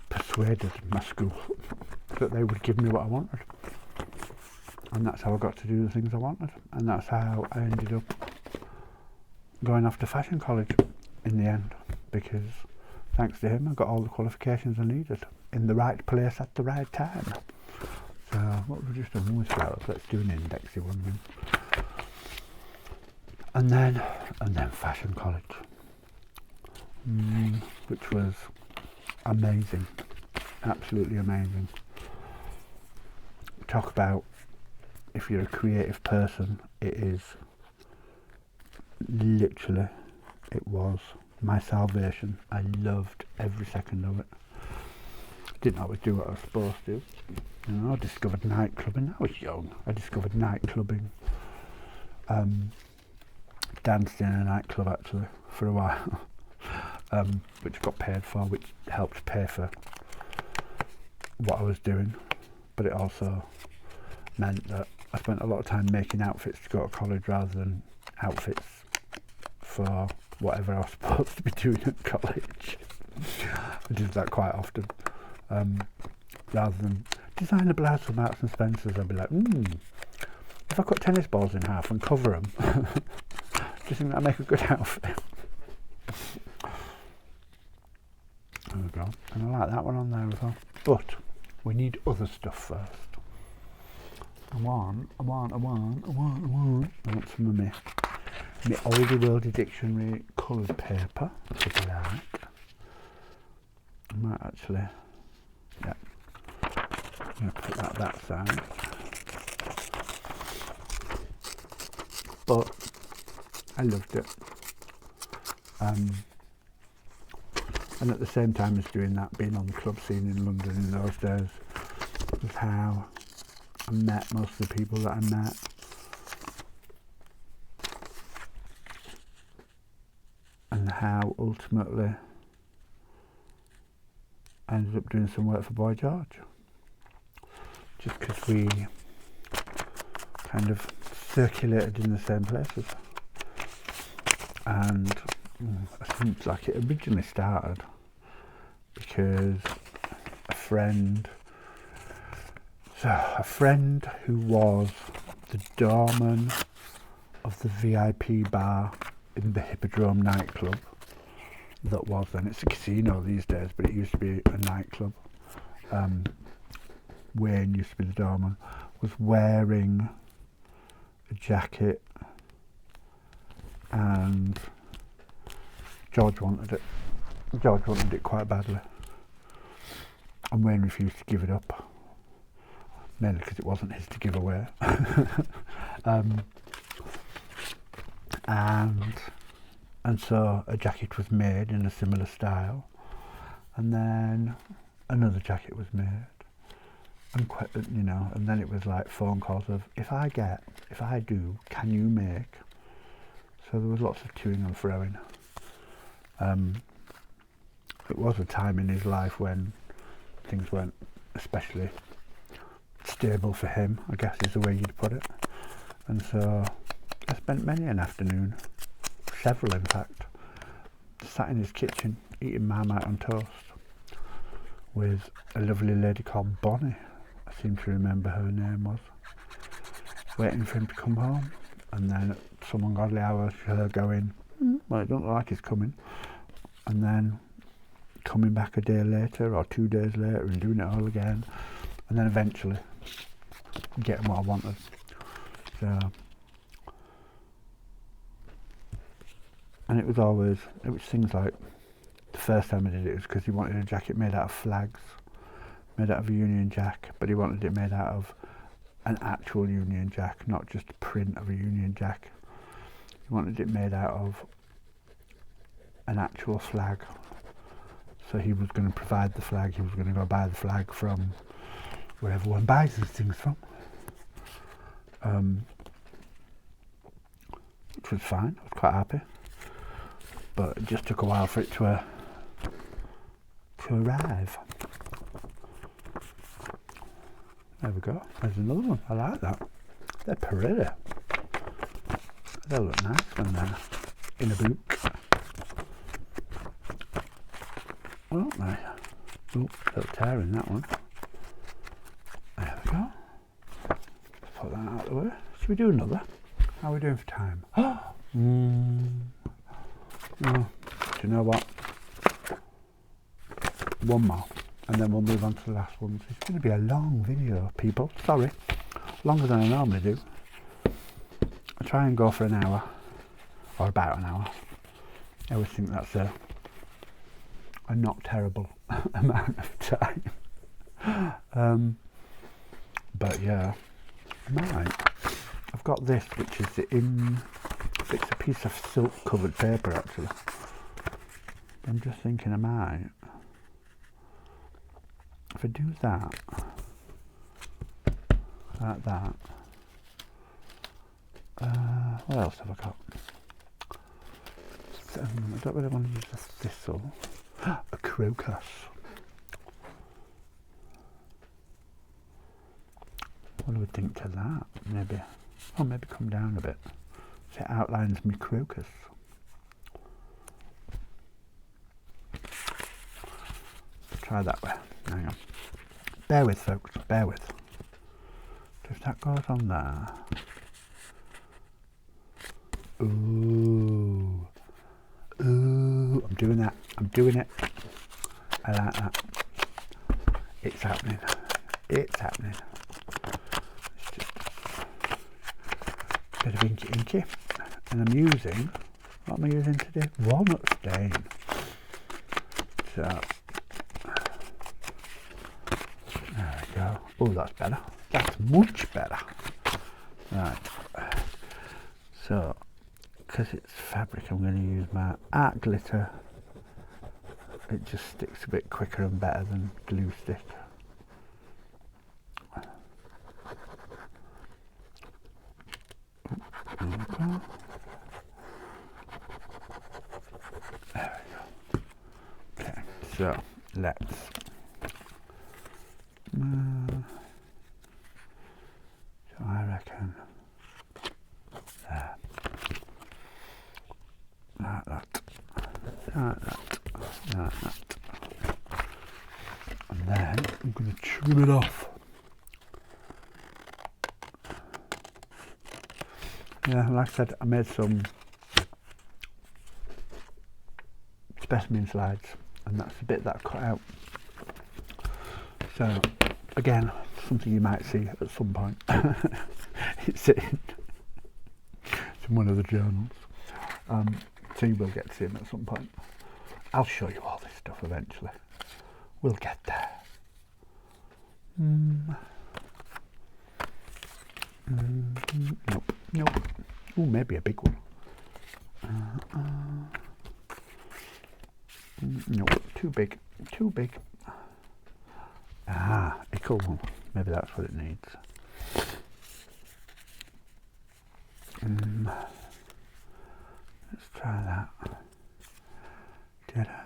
[SPEAKER 1] persuaded my school that they would give me what I wanted. And that's how I got to do the things I wanted. And that's how I ended up going off to fashion college in the end, because thanks to him I got all the qualifications I needed in the right place at the right time. So what we've just done with flowers, let's do an indexy one then. And then fashion college, which was amazing, absolutely amazing. Talk about, if you're a creative person, it was my salvation. I loved every second of it. Didn't always do what I was supposed to. You know, I discovered nightclubbing. I was young. I discovered nightclubbing. Danced in a nightclub actually for a while, which got paid for, which helped pay for what I was doing. But it also meant that I spent a lot of time making outfits to go to college rather than outfits for whatever I was supposed to be doing at college. I did that quite often. Rather than design a blouse for Marks and Spencer's, I'd be like, if I cut tennis balls in half and cover them, do you think that'd make a good outfit? There we go. And I like that one on there as well. But we need other stuff first. I want some of my oldie worldy dictionary coloured paper, if you like. I might actually, yeah, I'm going to put that side. But I loved it. And at the same time as doing that, being on the club scene in London in those days was how I met most of the people that I met. And how ultimately I ended up doing some work for Boy George. Just because we kind of circulated in the same places. And it seems like it originally started because a friend who was the doorman of the VIP bar in the Hippodrome nightclub, that was then, it's a casino these days, but it used to be a nightclub. Wayne used to be the doorman, was wearing a jacket, and George wanted it. George wanted it quite badly, and Wayne refused to give it up, mainly because it wasn't his to give away. And so a jacket was made in a similar style, and then another jacket was made, and and then it was like phone calls of, if I do, can you make? So there was lots of toing and froing. It was a time in his life when things weren't especially stable for him, I guess is the way you'd put it. And so I spent many an afternoon, several in fact, sat in his kitchen eating Marmite on toast with a lovely lady called Bonnie, I seem to remember her name was, waiting for him to come home. And then at some ungodly hour, her going, well, it don't look like he's coming, and then coming back a day later or 2 days later and doing it all again, and then eventually getting what I wanted. So, and it was things like, the first time I did it was because he wanted a jacket made out of flags, made out of a Union Jack, but he wanted it made out of an actual Union Jack, not just a print of a Union Jack. He wanted it made out of an actual flag. So he was going to provide the flag, he was going to go buy the flag from where everyone buys these things from. Which was fine, I was quite happy. But it just took a while for it to arrive. There we go, there's another one, I like that. They're pretty. They look nice when they're in a book. Oh, they? Oh, little tear in that one. There we go. Put that out of the way. Should we do another? How are we doing for time? Oh, do you know what? One more, and then we'll move on to the last one. It's going to be a long video, people. Sorry, longer than I normally do. I try and go for an hour, or about an hour. I always think that's a not terrible amount of time. But yeah, I might. I've got this, which is it's a piece of silk covered paper actually. I'm just thinking I might, if I do that, like that, what else have I got? I don't really want to use a thistle. A crocus. What do we think to that? Maybe come down a bit. So it outlines me crocus. Try that way. Hang on. Bear with, folks. Bear with. So if that goes on there. Ooh. Ooh. I'm doing that. I'm doing it. I like that. It's happening. It's happening. It's just a bit of inky. And I'm using, what am I using today? Walnut stain. So, there we go. Oh, that's better. That's much better. Right. So, because it's fabric, I'm going to use my art glitter. It just sticks a bit quicker and better than glue stick. There we go. Okay, so let's so I reckon then I'm going to trim it off. Yeah, like I said, I made some specimen slides, and that's the bit that I cut out. So, again, something you might see at some point. It's in one of the journals. So you will get to see them at some point. I'll show you all this stuff eventually. We'll get there. Nope. Oh, maybe a big one. Nope, too big. Ah, a cool one. Maybe that's what it needs. Let's try that. Ta-da.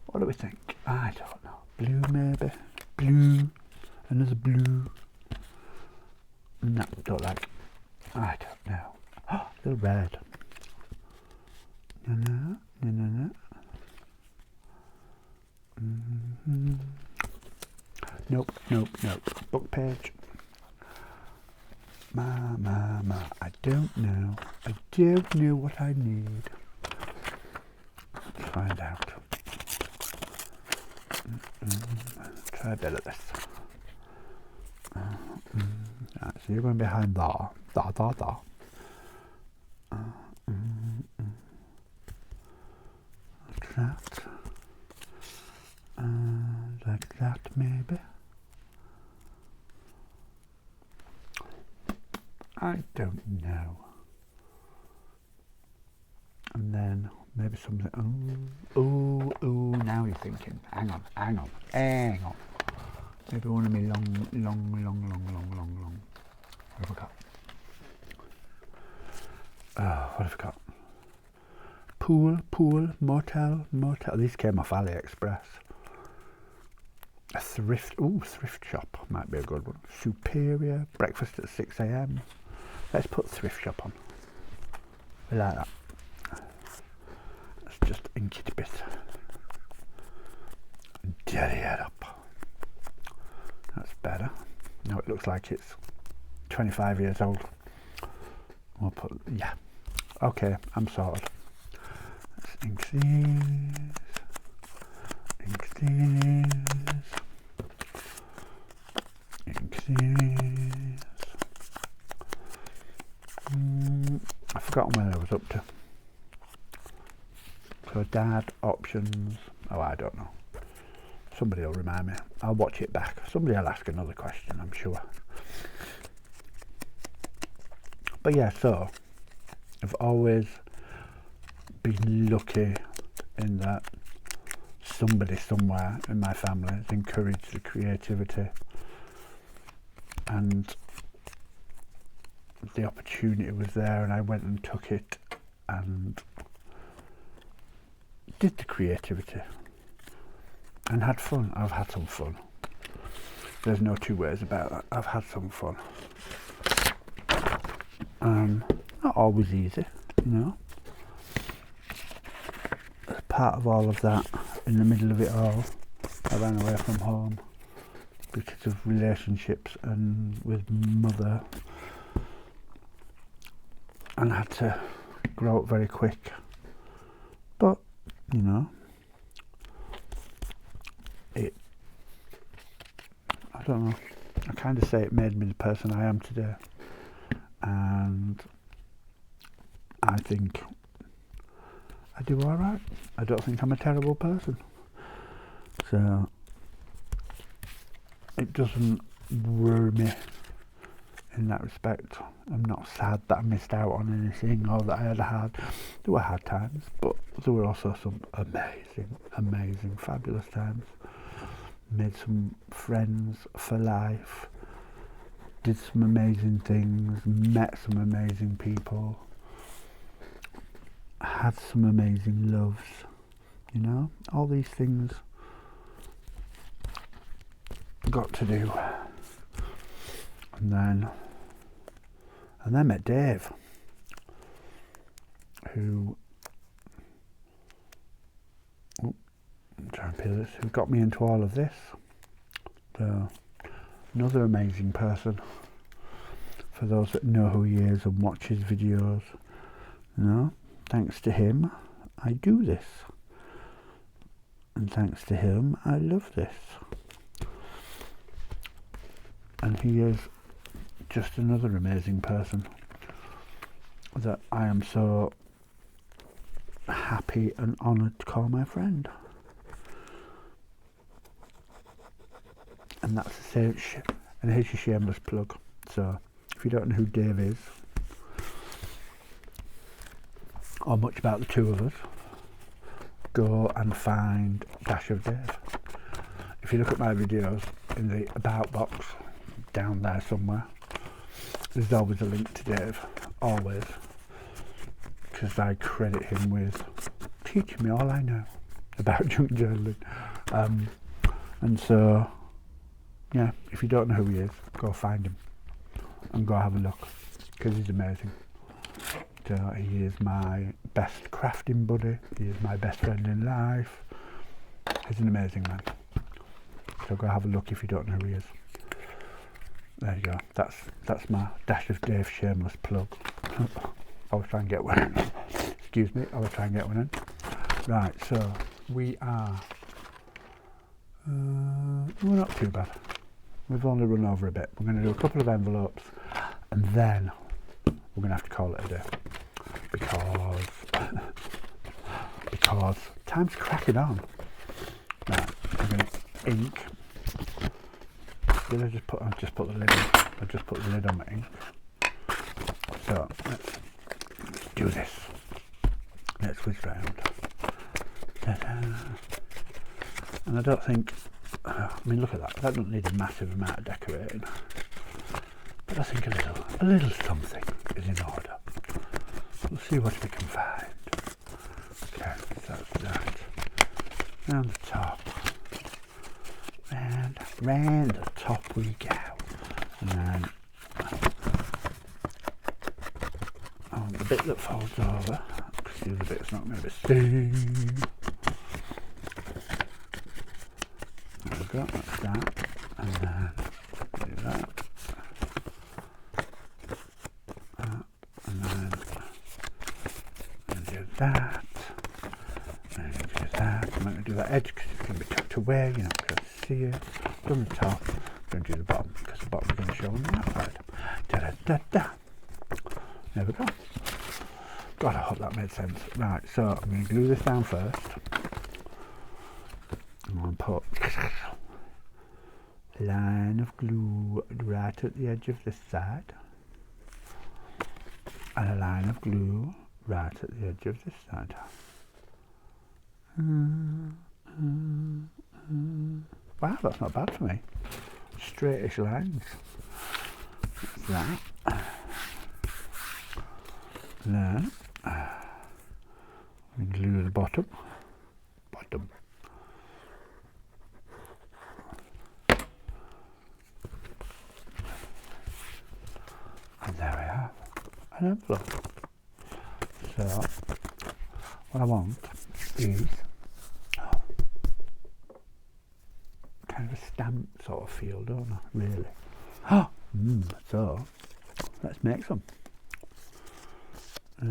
[SPEAKER 1] What do we think? I don't know. Blue, maybe. Blue. Another blue. No, don't like. I don't know. Oh, the red. No. Nope. Book page. Ma. I don't know. I don't know what I need. Let's find out. Try a bit of this. Right, so you're going behind there. There. Like that. Like that, maybe. I don't know. And then maybe something. Oh, now you're thinking. Hang on. Maybe one of me long. What have I got? What have I got? Pool, motel. These came off AliExpress. A thrift shop might be a good one. Superior, breakfast at 6 a.m. Let's put thrift shop on. We like that. Let's just ink it a bit. Dirty it up. That's better. Now it looks like it's 25 years old. We'll put, yeah. Okay, I'm sorted. Let's ink these. I've forgotten where I was up to. So dad, options. Oh, I don't know. Somebody will remind me. I'll watch it back. Somebody will ask another question, I'm sure. But yeah, so I've always been lucky in that somebody somewhere in my family has encouraged the creativity, and the opportunity was there, and I went and took it and did the creativity and had fun. I've had some fun. There's no two ways about that. I've had some fun. Not always easy, you know. As part of all of that, in the middle of it all, I ran away from home because of relationships and with mother, and had to grow up very quick. But, you know, I don't know, I kind of say it made me the person I am today, and I think I do alright. I don't think I'm a terrible person, so it doesn't worry me in that respect. I'm not sad that I missed out on anything or that I had there were hard times, but there were also some amazing, fabulous times. Made some friends for life, did some amazing things, met some amazing people, had some amazing loves, you know, all these things got to do. And then met Dave, who try and peel this. Who got me into all of this? So, another amazing person. For those that know who he is and watch his videos, thanks to him, I do this. And thanks to him, I love this. And he is just another amazing person that I am so happy and honoured to call my friend. And that's the same and here's your shameless plug. So if you don't know who Dave is or much about the two of us, go and find Dash of Dave. If you look at my videos in the about box down there somewhere, there's always a link to Dave, always, because I credit him with teaching me all I know about junk journaling. And so, yeah, if you don't know who he is, go find him and go have a look, because he's amazing. So he is my best crafting buddy, he is my best friend in life, he's an amazing man. So go have a look if you don't know who he is. There you go, that's my Dash of Dave shameless plug. I was trying to get one in. Excuse me, I was trying to get one in. Right, so we are, we're not too bad. We've only run over a bit. We're going to do a couple of envelopes and then we're going to have to call it a day. Because time's cracking on. Right, I'm going to ink. Did I just put? I've just put the lid on. I've just put the lid on my ink. So let's do this. Let's whiz round. Ta-da. And I don't think. I mean, look at that. That doesn't need a massive amount of decorating. But I think a little something is in order. We'll see what we can find. Okay, so that's that. Round the top. Round the top we go. And then the bit that folds over, because the other bit's not going to be seen. There we go, that's that. And then do that. And then do that. And do that. I'm going to do that edge because it's going to be tucked away, you're not going to see it. Done the top, I'm going to do the bottom because the bottom's going to show on the outside. Da-da-da-da. There we go. God, I hope that made sense. Right, so I'm going to glue this down first. I'm going to put a line of glue right at the edge of this side. And a line of glue right at the edge of this side. Wow, that's not bad for me. Straightish lines. That's that. Then we glue the bottom. And there we have an envelope. So what I want is kind of a stamp sort of feel, don't I? Really. So let's make some. Do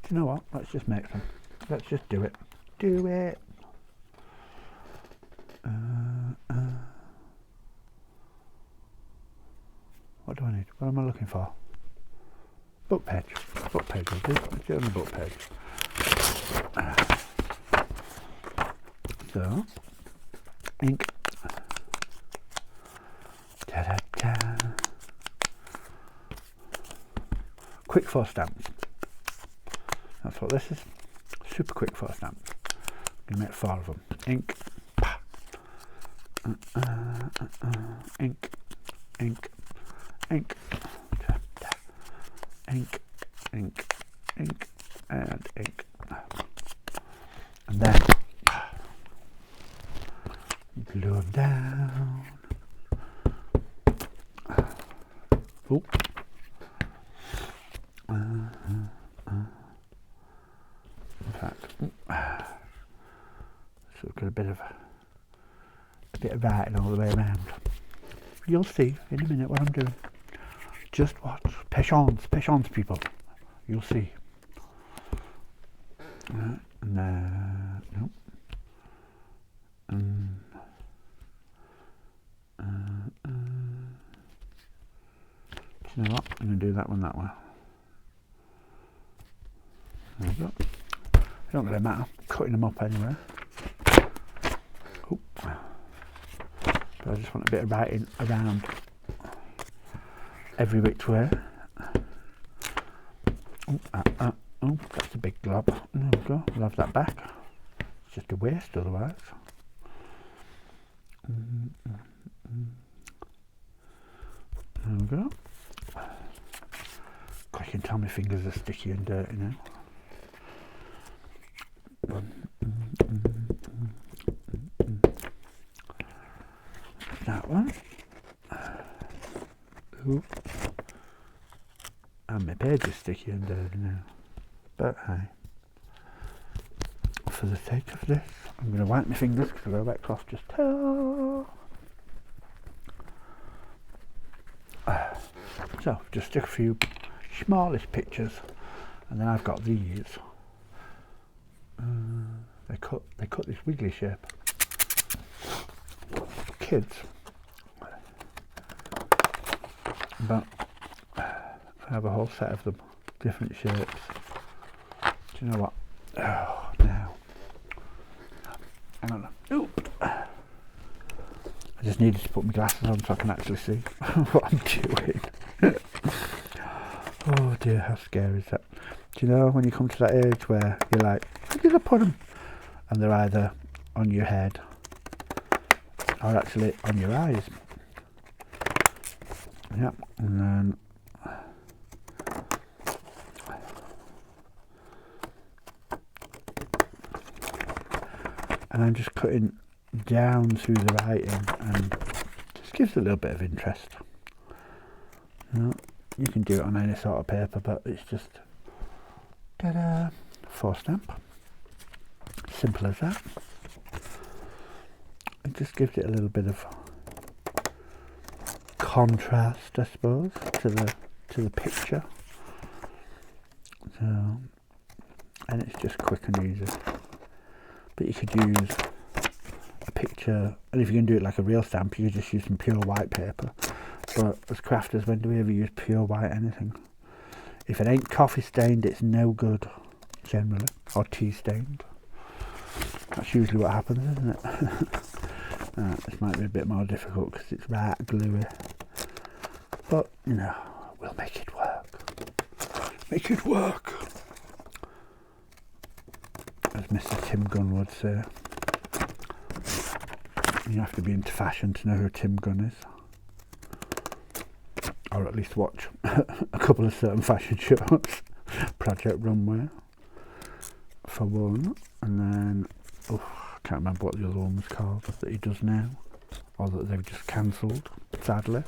[SPEAKER 1] you know what? Let's just make some. Let's just do it. Do it. What do I need? What am I looking for? Book page. Book page. Let's do it on the book page. So, ink. Da-da-da. Quick 4 stamps. That's what this is. Super quick 4 stamps. I'm going to make 4 of them. Ink. Ink. Ink. Ink. Ink. Ink. Ink. And ink. And then glue them down. Oh. In fact, So we've got a bit of writing all the way around. You'll see in a minute what I'm doing. Just watch. Patience, people. You'll see. No. Do you know what? I'm going to do that one that way. There we go. It don't really matter. I'm cutting them up anyway. Oop. But I just want a bit of writing around every which way. Oh, that's a big glob. There we go. We'll have that back. It's just a waste otherwise. There we go. God, you can tell my fingers are sticky and dirty now. That one. Ooh. And my page is sticky and dirty now. But hey, for the sake of this, I'm going to wipe my fingers because I've got a wet cloth just so just stick a few smallish pictures, and then I've got these. They cut this wiggly shape. Kids, but I have a whole set of them, different shapes. Do you know what? Oh, now. Hang on. Oop. I just needed to put my glasses on so I can actually see what I'm doing. Oh dear, how scary is that? Do you know when you come to that age where you're like, where did I put them? And they're either on your head or actually on your eyes. Yep, and then I'm just cutting down through the writing, and just gives a little bit of interest. You can do it on any sort of paper, but it's just ta-da, 4 stamp. Simple as that. It just gives it a little bit of contrast, I suppose, to the picture. So, and it's just quick and easy. But you could use a picture, and if you're going to do it like a real stamp, you could just use some pure white paper. But as crafters, when do we ever use pure white anything? If it ain't coffee stained, it's no good, generally, or tea stained. That's usually what happens, isn't it? This might be a bit more difficult because it's right gluey. But, you know, we'll make it work. Make it work! As Mr. Tim Gunn would say. You have to be into fashion to know who Tim Gunn is. Or at least watch a couple of certain fashion shows. Project Runway, for one. And then, I can't remember what the other one was called that he does now. Or that they've just cancelled, sadly.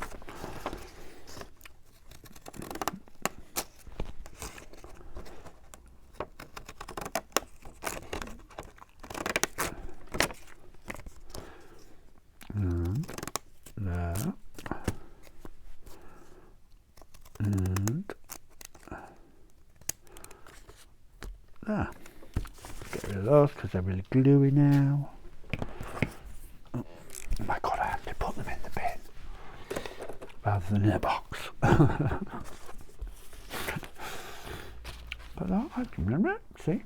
[SPEAKER 1] And there. And there. Get rid of those because they're really gluey now. Oh my god, I have to put them in the bin rather than in a box. But I can remember it, see?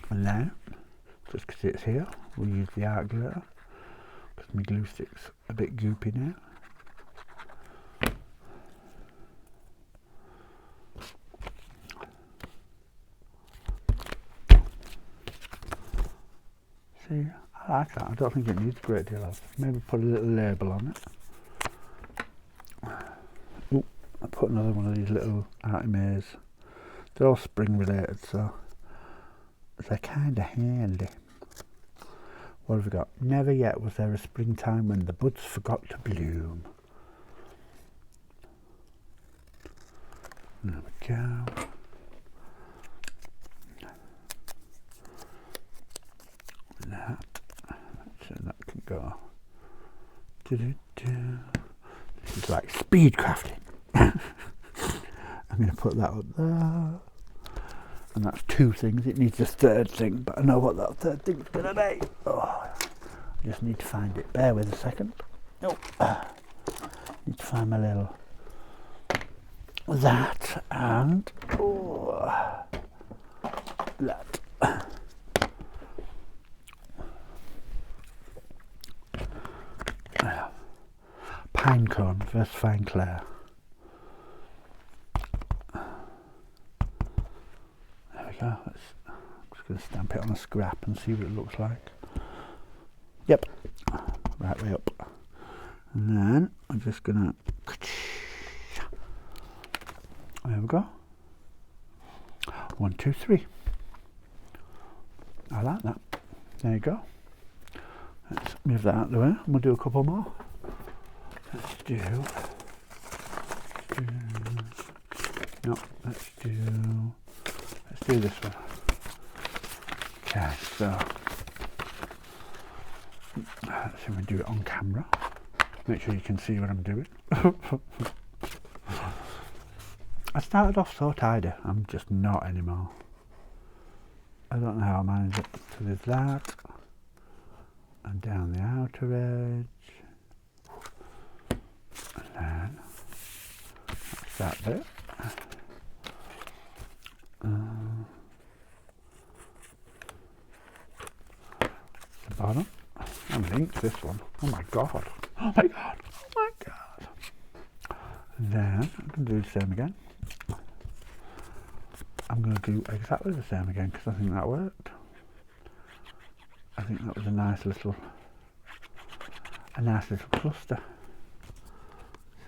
[SPEAKER 1] And now, just because it's here, we'll use the art glitter because my glue stick's a bit goopy now. See, I like that. I don't think it needs a great deal of. Maybe put a little label on it. Oh, I put another one of these little arty maze. They're all spring related, so they're kind of handy. What have we got? Never yet was there a springtime when the buds forgot to bloom. There we go. that. So that can go. This is like speed crafting. I'm going to put that up there. And that's two things. It needs a third thing, but I know what that third thing's going to be. Oh, I just need to find it. Bear with a second. Oh, need to find my little that and that. Pine cone versus fine clay. There we go. I'm just going to stamp it on a scrap and see what it looks like. Yep, right way up. And then I'm just going to. There we go. 1, 2, 3. I like that. There you go. Let's move that out of the way. I'm going to do a couple more. Let's do this one. Okay, so let's see if we do it on camera. Make sure you can see what I'm doing. I started off so tidy, I'm just not anymore. I don't know how I manage it. So there's that, and down the outer edge, and then that's that bit. The bottom. I'm linked this one. Oh my god. Oh my god. Oh my god. And then I'm going to do the same again. I'm going to do exactly the same again because I think that worked. I think that was a nice little cluster.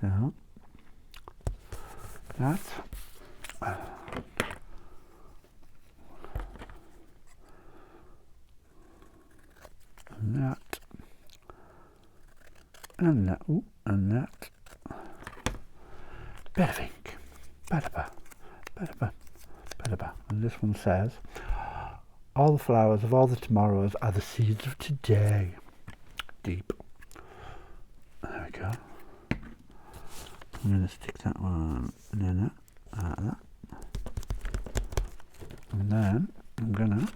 [SPEAKER 1] So that. And that. And that. Ooh, and that. Bit of ink. Ba-da-ba. Ba-da-ba. Ba-da-ba. And this one says, all the flowers of all the tomorrows are the seeds of today. Deep. There we go. I'm going to stick that one in it, like that. And then I'm going to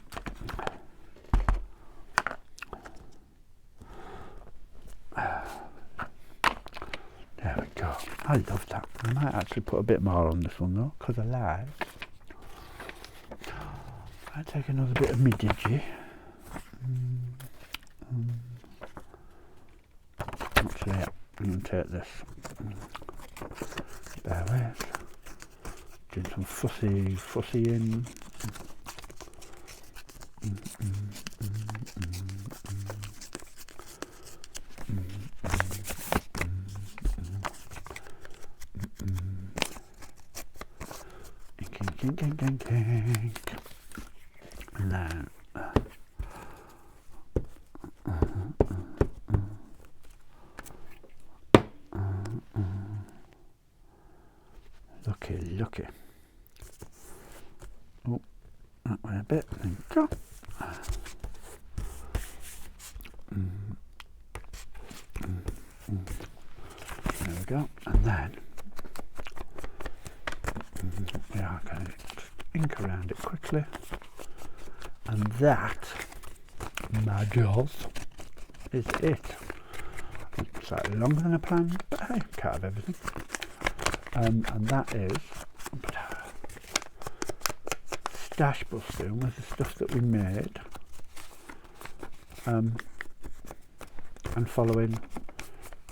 [SPEAKER 1] there we go. I love that. I might actually put a bit more on this one though, because I take another bit of my digi. Actually, yeah, I'm going to take this. Bear with. Doing some fussying. Ink. And then looky. Oh, that way a bit. There we go. There we go. And then we are going to ink around it quickly. And that, my girls, is it. It's slightly longer than I planned, but hey, can't have everything. And that is Stashbusting was the stuff that we made, and following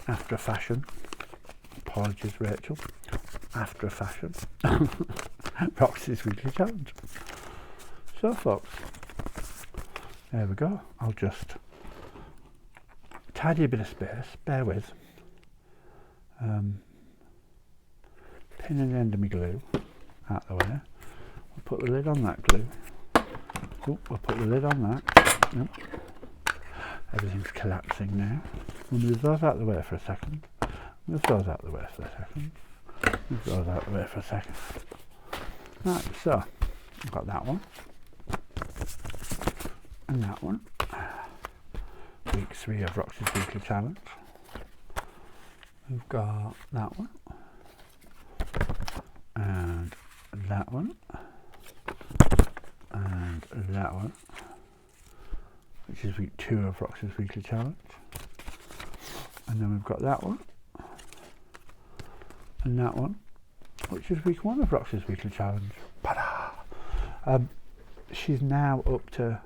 [SPEAKER 1] after a fashion. Apologies, Rachel. After a fashion. Roxy's weekly challenge. So, folks, there we go. I'll just tidy a bit of space. Bear with. Pinning the end of my glue out the way. We'll put the lid on that glue. We'll put the lid on that. Yep. Everything's collapsing now. We'll move those out the way for a second. Move those out the way for a second. Move those out the way for a second. Right, so I've got that one. And that one. week 3 of Roxy's Weekly Challenge. We've got that one, and that one, and that one, which is week 2 of Roxy's Weekly Challenge. And then we've got that one, and that one, which is week 1 of Roxy's Weekly Challenge. She's now up to,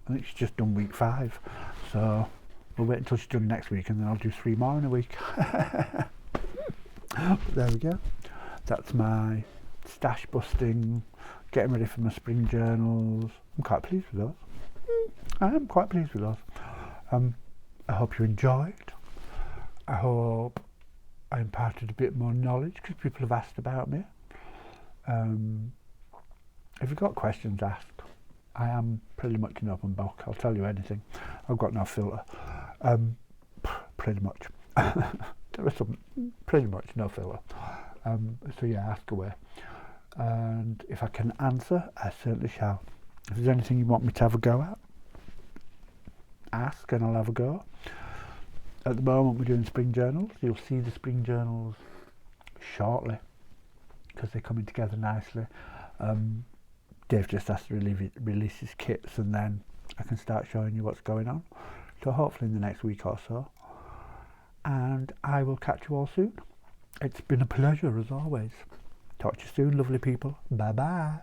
[SPEAKER 1] I think she's just done week 5, so we'll wait until she's done next week and then I'll do 3 more in a week. But there we go. That's my stash busting, getting ready for my spring journals. I'm quite pleased with those. I am quite pleased with those. I hope you enjoyed. I hope I imparted a bit more knowledge because people have asked about me. If you've got questions, ask. I am pretty much an open book. I'll tell you anything. I've got no filter. Pretty much. There is some pretty much no filter. So yeah, ask away. And if I can answer, I certainly shall. If there's anything you want me to have a go at, ask and I'll have a go. At the moment we're doing spring journals. You'll see the spring journals shortly because they're coming together nicely. Dave just has to release his kits and then I can start showing you what's going on. So hopefully in the next week or so. And I will catch you all soon. It's been a pleasure as always. Talk to you soon, lovely people. Bye bye.